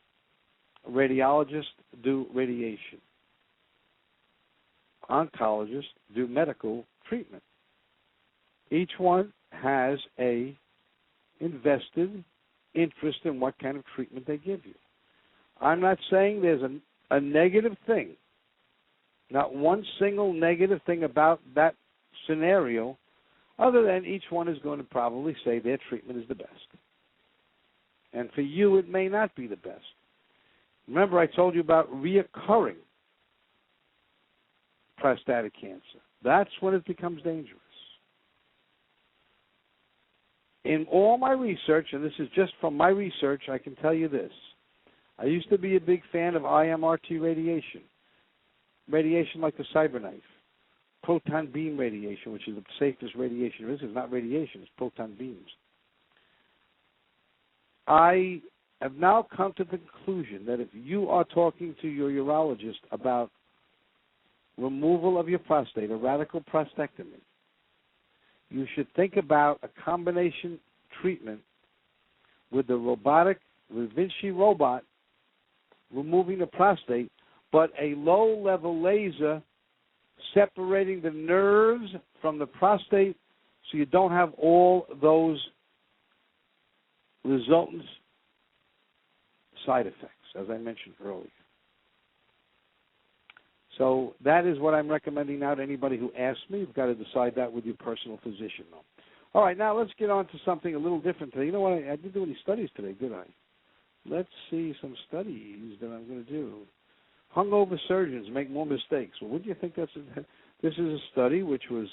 radiologists do radiation, oncologists do medical treatment. Each one has a invested interest in what kind of treatment they give you. I'm not saying there's a negative thing Not one single negative thing about that scenario, other than each one is going to probably say their treatment is the best. And for you, it may not be the best. Remember, I told you about reoccurring prostatic cancer. That's when it becomes dangerous. In all my research, and this is just from my research, I can tell you this. I used to be a big fan of IMRT radiation. Radiation like the cyberknife. Proton beam radiation, which is the safest radiation. This is not radiation, it's proton beams. I have now come to the conclusion that if you are talking to your urologist about removal of your prostate, a radical prostatectomy, you should think about a combination treatment with the robotic Da Vinci robot removing the prostate, but a low-level laser separating the nerves from the prostate so you don't have all those resultant side effects, as I mentioned earlier. So that is what I'm recommending now to anybody who asks me. You've got to decide that with your personal physician, though. All right, now let's get on to something a little different today. You know what? I didn't do any studies today, did I? Let's see some studies that I'm going to do. Hungover surgeons make more mistakes. Well, what do you think that's? This is a study which was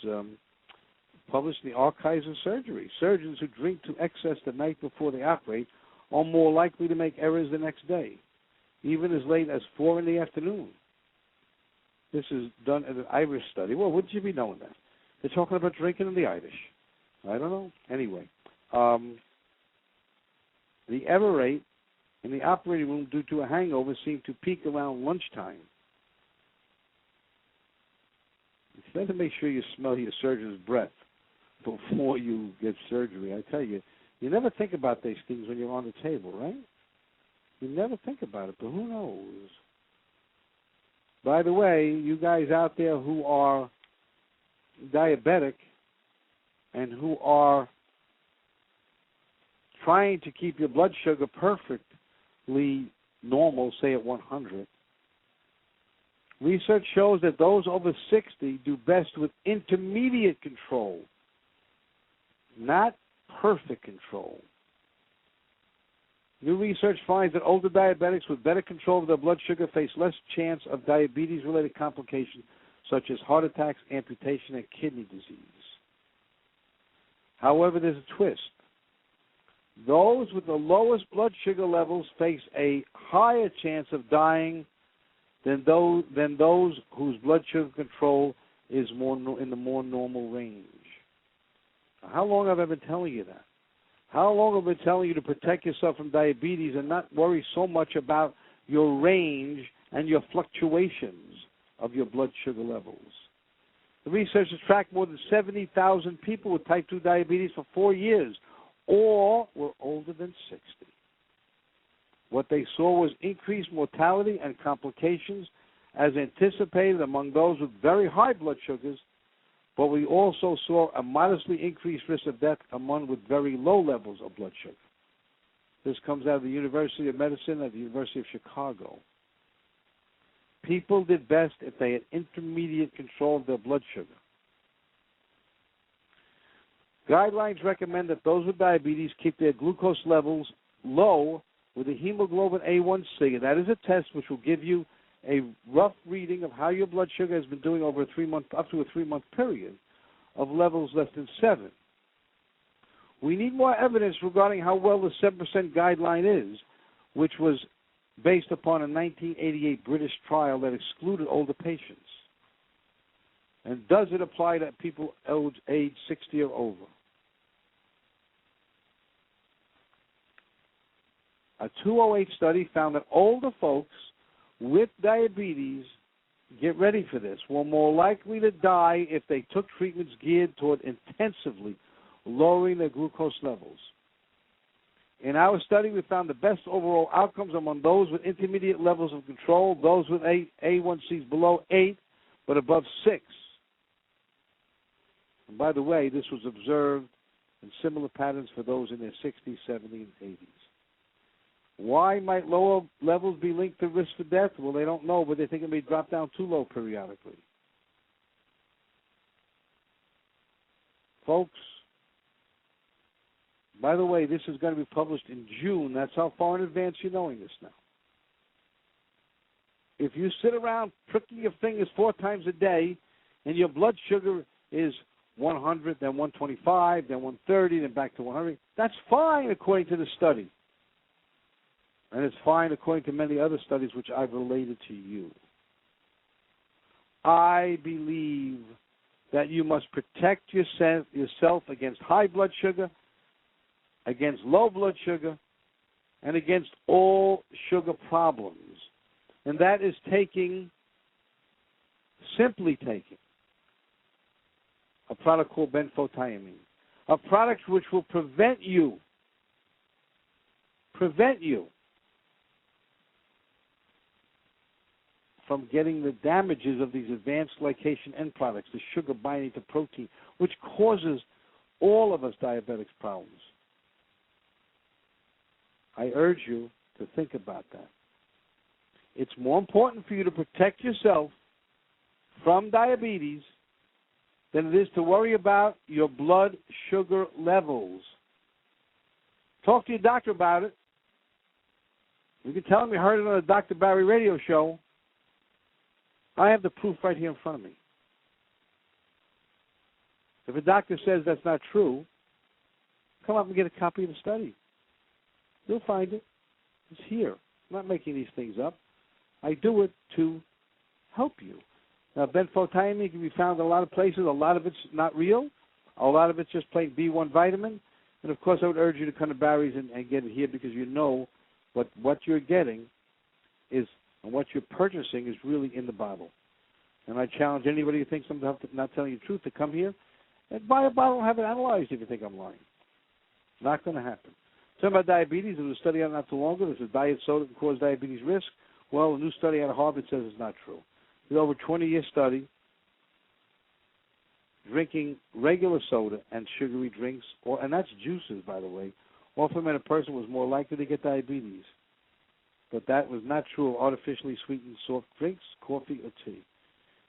published in the Archives of Surgery. Surgeons who drink to excess the night before they operate are more likely to make errors the next day, even as late as 4 in the afternoon. This is done at an Irish study. Well, wouldn't you be knowing that? They're talking about drinking in the Irish. I don't know. Anyway, the error rate in the operating room due to a hangover seemed to peak around lunchtime. It's better to make sure you smell your surgeon's breath before you get surgery. I tell you, you never think about these things when you're on the table, right? You never think about it, but who knows? By the way, you guys out there who are diabetic and who are trying to keep your blood sugar perfectly normal, say at 100, research shows that those over 60 do best with intermediate control, not perfect control. New research finds that older diabetics with better control of their blood sugar face less chance of diabetes-related complications such as heart attacks, amputation, and kidney disease. However, there's a twist. Those with the lowest blood sugar levels face a higher chance of dying than those whose blood sugar control is in the more normal range. Now, how long have I been telling you that? How long have I been telling you to protect yourself from diabetes and not worry so much about your range and your fluctuations of your blood sugar levels? The researchers tracked more than 70,000 people with type 2 diabetes for 4 years. All were older than 60. What they saw was increased mortality and complications as anticipated among those with very high blood sugars, but we also saw a modestly increased risk of death among with very low levels of blood sugar. This comes out of the University of Medicine at the University of Chicago. People did best if they had intermediate control of their blood sugar. Guidelines recommend that those with diabetes keep their glucose levels low with a hemoglobin A1C, and that is a test which will give you a rough reading of how your blood sugar has been doing over up to a 3-month period of levels less than 7. We need more evidence regarding how well the 7% guideline is, which was based upon a 1988 British trial that excluded older patients. And does it apply to people age 60 or over? A 2008 study found that older folks with diabetes, get ready for this, were more likely to die if they took treatments geared toward intensively lowering their glucose levels. In our study, we found the best overall outcomes among those with intermediate levels of control, those with A1Cs below 8 but above 6. And by the way, this was observed in similar patterns for those in their 60s, 70s, and 80s. Why might lower levels be linked to risk of death? Well, they don't know, but they think it may drop down too low periodically. Folks, by the way, this is going to be published in June. That's how far in advance you're knowing this now. If you sit around pricking your fingers 4 times a day and your blood sugar is 100, then 125, then 130, then back to 100, that's fine according to the study. And it's fine according to many other studies which I've related to you. I believe that you must protect yourself against high blood sugar, against low blood sugar, and against all sugar problems. And that is simply taking a product called benfotiamine, a product which will prevent you from getting the damages of these advanced glycation end products, the sugar binding to protein, which causes all of us diabetics problems. I urge you to think about that. It's more important for you to protect yourself from diabetes than it is to worry about your blood sugar levels. Talk to your doctor about it. You can tell him you heard it on the Dr. Barry radio show. I have the proof right here in front of me. If a doctor says that's not true, come up and get a copy of the study. You'll find it. It's here. I'm not making these things up. I do it to help you. Now, benfotiamine can be found in a lot of places. A lot of it's not real. A lot of it's just plain B1 vitamin. And, of course, I would urge you to come to Barry's and get it here because you know what you're getting is, and what you're purchasing is really in the bottle. And I challenge anybody who thinks I'm not telling you the truth to come here and buy a bottle and have it analyzed if you think I'm lying. Not going to happen. Talking about diabetes, there was a study out not too long ago. There's a diet soda that causes diabetes risk. Well, a new study out of Harvard says it's not true. It's over a 20-year study. Drinking regular soda and sugary drinks, and that's juices, by the way, often meant a person was more likely to get diabetes. But that was not true of artificially sweetened soft drinks, coffee, or tea.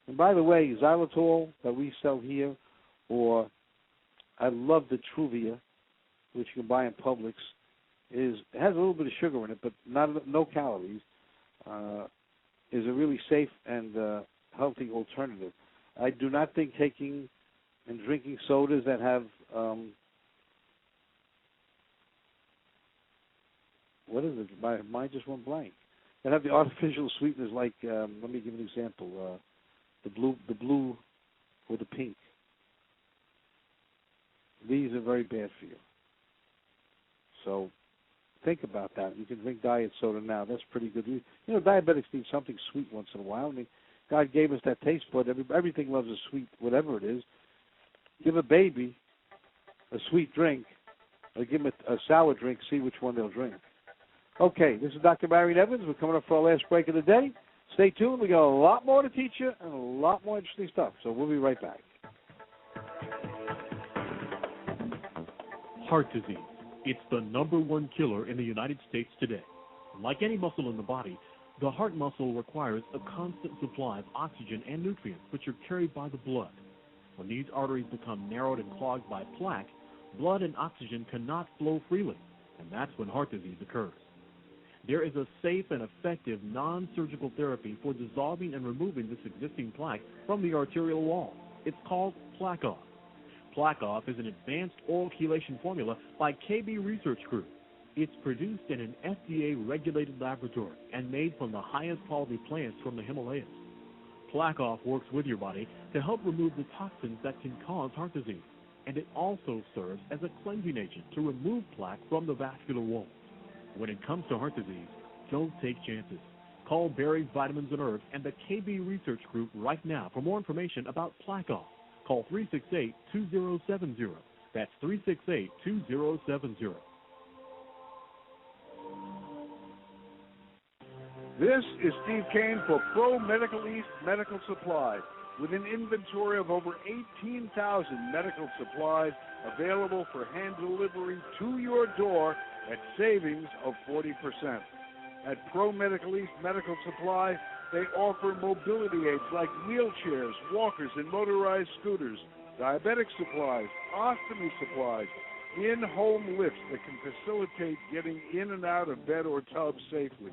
And by the way, xylitol that we sell here, or I love the Truvia, which you can buy in Publix, it has a little bit of sugar in it, but no calories, is a really safe and healthy alternative. I do not think taking and drinking sodas that have what is it? My mind just went blank. That have the artificial sweeteners like let me give an example. The blue or the pink. These are very bad for you. So think about that. You can drink diet soda now. That's pretty good. You know, diabetics need something sweet once in a while. I mean, God gave us that taste bud. Everything loves a sweet, whatever it is. Give a baby a sweet drink, or give them a sour drink, see which one they'll drink. Okay, this is Dr. Barry Evans. We're coming up for our last break of the day. Stay tuned. We got a lot more to teach you and a lot more interesting stuff. So we'll be right back. Heart disease. It's the #1 killer in the United States today. Like any muscle in the body, the heart muscle requires a constant supply of oxygen and nutrients, which are carried by the blood. When these arteries become narrowed and clogged by plaque, blood and oxygen cannot flow freely, and that's when heart disease occurs. There is a safe and effective non-surgical therapy for dissolving and removing this existing plaque from the arterial wall. It's called Plaque-Off. Plaque-Off is an advanced oral chelation formula by KB Research Group. It's produced in an FDA-regulated laboratory and made from the highest quality plants from the Himalayas. Plaque-Off works with your body to help remove the toxins that can cause heart disease, and it also serves as a cleansing agent to remove plaque from the vascular wall. When it comes to heart disease, don't take chances. Call Barry's Vitamins and Herbs and the KB Research Group right now for more information about Plaque-Off. Call 368-2070. That's 368-2070. This is Steve Kane for Pro Medical East Medical Supply. with an inventory of over 18,000 medical supplies available for hand delivery to your door at savings of 40%. At Pro Medical East Medical Supply, they offer mobility aids like wheelchairs, walkers, and motorized scooters, diabetic supplies, ostomy supplies, in-home lifts that can facilitate getting in and out of bed or tub safely,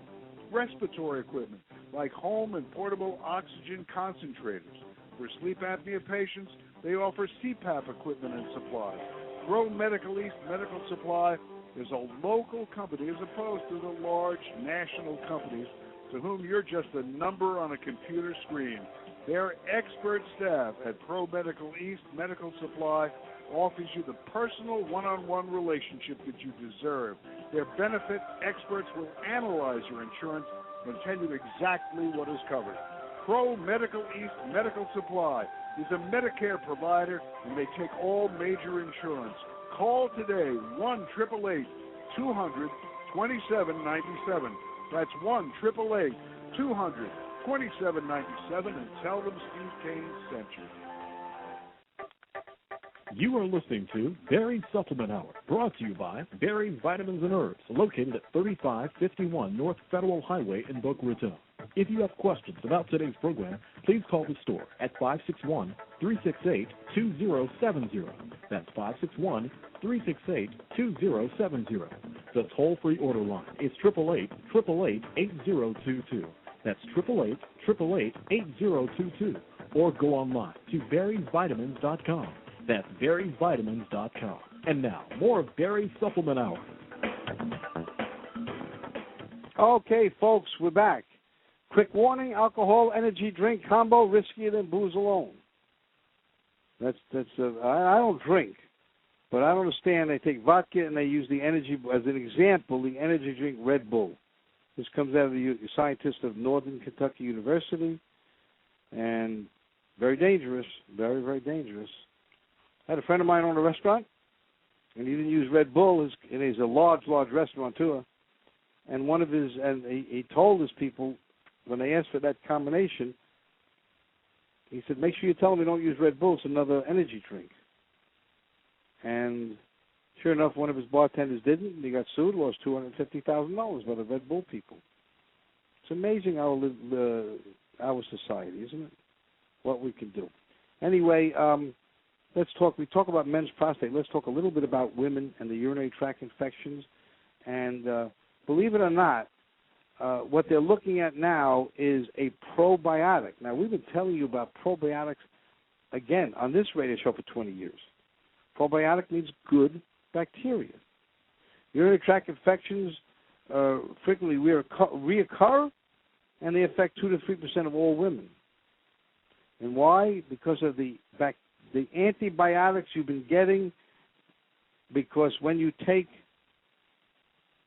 respiratory equipment like home and portable oxygen concentrators. For sleep apnea patients, they offer CPAP equipment and supplies. Pro Medical East Medical Supply is a local company as opposed to the large national companies to whom you're just a number on a computer screen. Their expert staff at Pro Medical East Medical Supply offers you the personal one-on-one relationship that you deserve. Their benefit experts will analyze your insurance and tell you exactly what is covered. Pro Medical East Medical Supply is a Medicare provider, and they take all major insurance. Call today, 1-888-200-2797. That's 1-888-200-2797, and tell them Steve Kane sent you. You are listening to Berry Supplement Hour, brought to you by Berry Vitamins and Herbs, located at 3551 North Federal Highway in Boca Raton. If you have questions about today's program, please call the store at 561-368-2070. That's 561-368-2070. The toll-free order line is 888-888-8022. That's 888-888-8022. Or go online to berryvitamins.com. That's berryvitamins.com. And now, more of Berry Supplement Hour. Okay, folks, we're back. Quick warning, alcohol energy drink combo riskier than booze alone. I don't drink, but I don't understand. They take vodka and they use the energy, as an example, the energy drink Red Bull. This comes out of the scientists of Northern Kentucky University, and very dangerous, very, very dangerous. I had a friend of mine own a restaurant, and he didn't use Red Bull, and he's a large, large restaurateur. And he told his people, when they asked for that combination, he said, make sure you tell them we don't use Red Bull. It's another energy drink. And sure enough, one of his bartenders didn't, and he got sued, lost $250,000 by the Red Bull people. It's amazing our society, isn't it? What we can do. Anyway, let's talk. We talk about men's prostate. Let's talk a little bit about women and the urinary tract infections. And believe it or not, what they're looking at now is a probiotic. Now, we've been telling you about probiotics, again, on this radio show for 20 years. Probiotic means good bacteria. Urinary tract infections frequently reoccur, and they affect 2 to 3% of all women. And why? Because of the antibiotics you've been getting, because when you take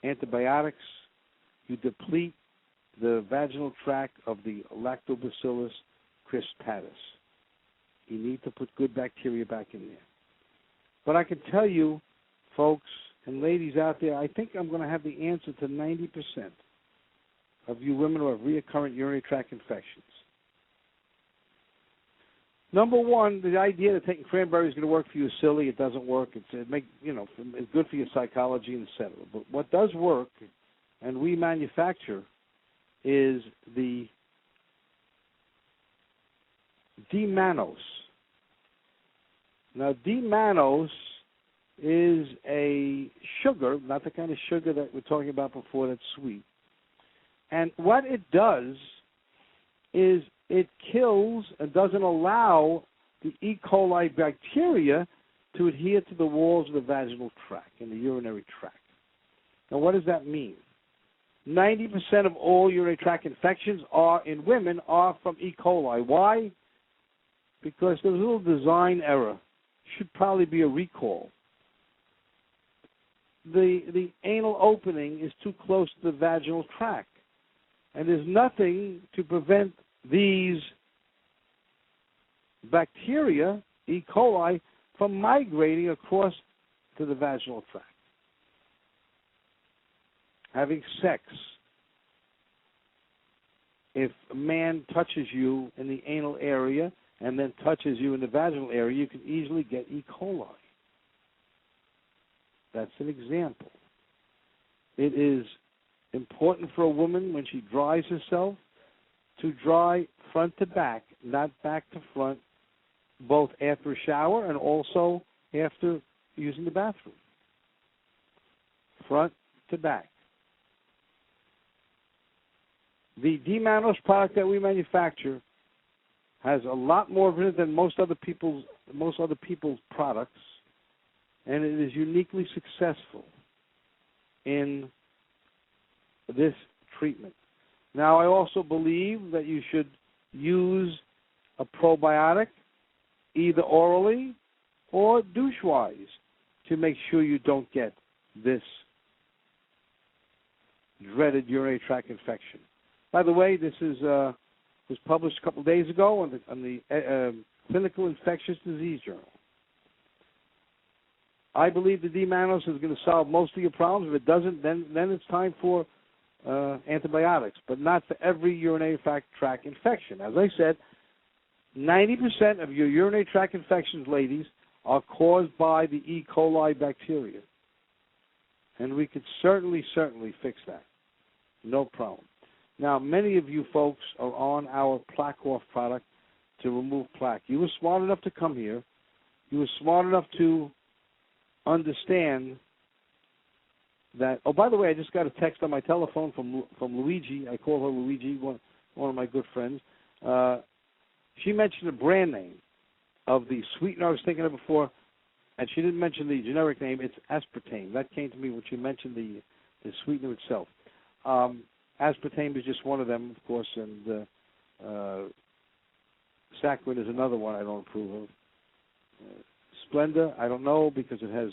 antibiotics, you deplete the vaginal tract of the lactobacillus crispatus. You need to put good bacteria back in there. But I can tell you, folks and ladies out there, I think I'm going to have the answer to 90% of you women who have recurrent urinary tract infections. Number one, the idea that taking cranberry is going to work for you is silly. It doesn't work. It's good for your psychology and et cetera. But what does work, and we manufacture, is the D-mannose. Now, D-mannose is a sugar, not the kind of sugar that we're talking about before that's sweet. And what it does is it kills and doesn't allow the E. coli bacteria to adhere to the walls of the vaginal tract and the urinary tract. Now, what does that mean? 90% of all urinary tract infections in women are from E. coli. Why? Because there's a little design error. Should probably be a recall. The anal opening is too close to the vaginal tract, and there's nothing to prevent these bacteria, E. coli, from migrating across to the vaginal tract. Having sex. If a man touches you in the anal area and then touches you in the vaginal area, you can easily get E. coli. That's an example. It is important for a woman when she dries herself to dry front to back, not back to front, both after a shower and also after using the bathroom. Front to back. The D-mannose product that we manufacture has a lot more of it than most other people's products, and it is uniquely successful in this treatment. Now, I also believe that you should use a probiotic either orally or douche-wise to make sure you don't get this dreaded urinary tract infection. By the way, this is was published a couple of days ago on the Clinical Infectious Disease Journal. I believe the D-mannose is going to solve most of your problems. If it doesn't, then it's time for antibiotics, but not for every urinary tract infection. As I said, 90% of your urinary tract infections, ladies, are caused by the E. coli bacteria. And we could certainly fix that. No problem. Now, many of you folks are on our Plaque Off product to remove plaque. You were smart enough to come here. You were smart enough to understand that. Oh, by the way, I just got a text on my telephone from Luigi. I call her Luigi, one of my good friends. She mentioned the brand name of the sweetener I was thinking of before, and she didn't mention the generic name. It's aspartame. That came to me when she mentioned the sweetener itself. Aspartame is just one of them, of course, and saccharin is another one I don't approve of. Splenda, I don't know because it has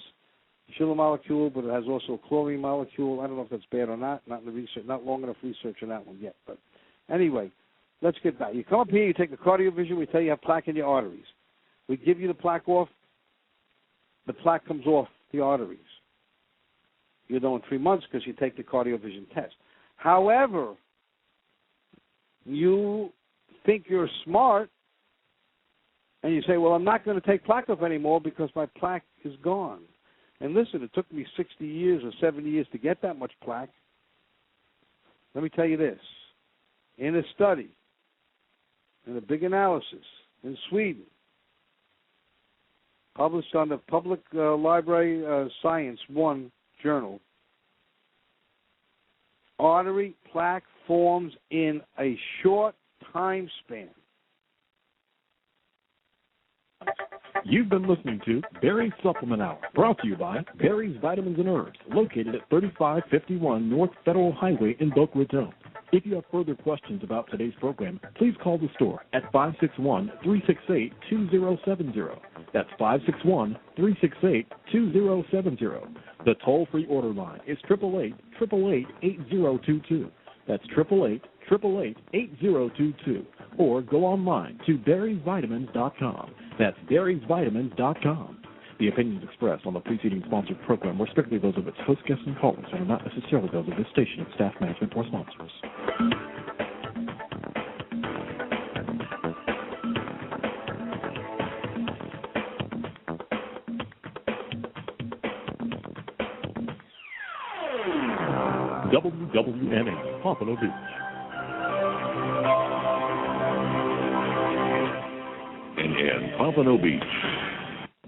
a sugar molecule, but it has also a chlorine molecule. I don't know if that's bad or not. Not in the research, not long enough research on that one yet. But anyway, let's get back. You come up here, you take the cardiovision, we tell you you have plaque in your arteries. We give you the plaque off. The plaque comes off the arteries. You know in 3 months because you take the cardiovision test. However, you think you're smart and you say, well, I'm not going to take plaque off anymore because my plaque is gone. And listen, it took me 60 years or 70 years to get that much plaque. Let me tell you this. In a study, in a big analysis in Sweden, published on the Public Library Science 1 journal, artery plaque forms in a short time span. You've been listening to Barry's Supplement Hour, brought to you by Barry's Vitamins and Herbs, located at 3551 North Federal Highway in Boca Raton. If you have further questions about today's program, please call the store at 561-368-2070. That's 561-368-2070. The toll-free order line is 888-888-8022. That's 888-888-8022. Or go online to berriesvitamins.com. That's berriesvitamins.com. The opinions expressed on the preceding sponsored program were strictly those of its host, guests, and callers and are not necessarily those of this station, its staff, management, or sponsors. WWNA, Pompano Beach. In Pompano Beach.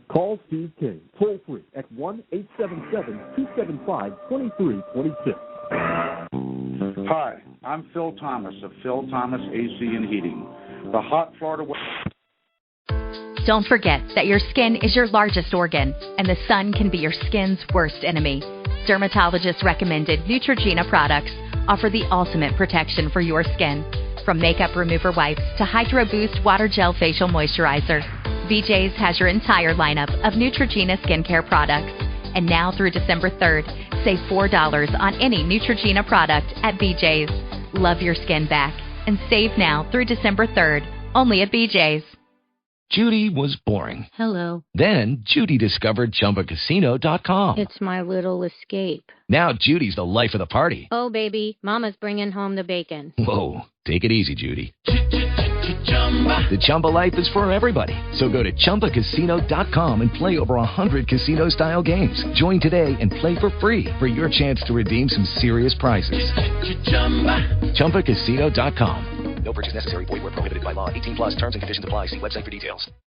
Call Steve King, toll free at 1-877-275-2326. Hi, I'm Phil Thomas of Phil Thomas AC and Heating. The hot Florida weather. Don't forget that your skin is your largest organ, and the sun can be your skin's worst enemy. Dermatologist-recommended Neutrogena products offer the ultimate protection for your skin. From makeup remover wipes to Hydro Boost Water Gel Facial Moisturizer, BJ's has your entire lineup of Neutrogena skincare products. And now through December 3rd, save $4 on any Neutrogena product at BJ's. Love your skin back and save now through December 3rd, only at BJ's. Judy was boring. Hello. Then Judy discovered ChumbaCasino.com. It's my little escape. Now Judy's the life of the party. Oh, baby, mama's bringing home the bacon. Whoa, take it easy, Judy. The Chumba life is for everybody. So go to ChumbaCasino.com and play over 100 casino-style games. Join today and play for free for your chance to redeem some serious prizes. ChumbaCasino.com. No purchase necessary. Void where prohibited by law. 18 plus terms and conditions apply. See website for details.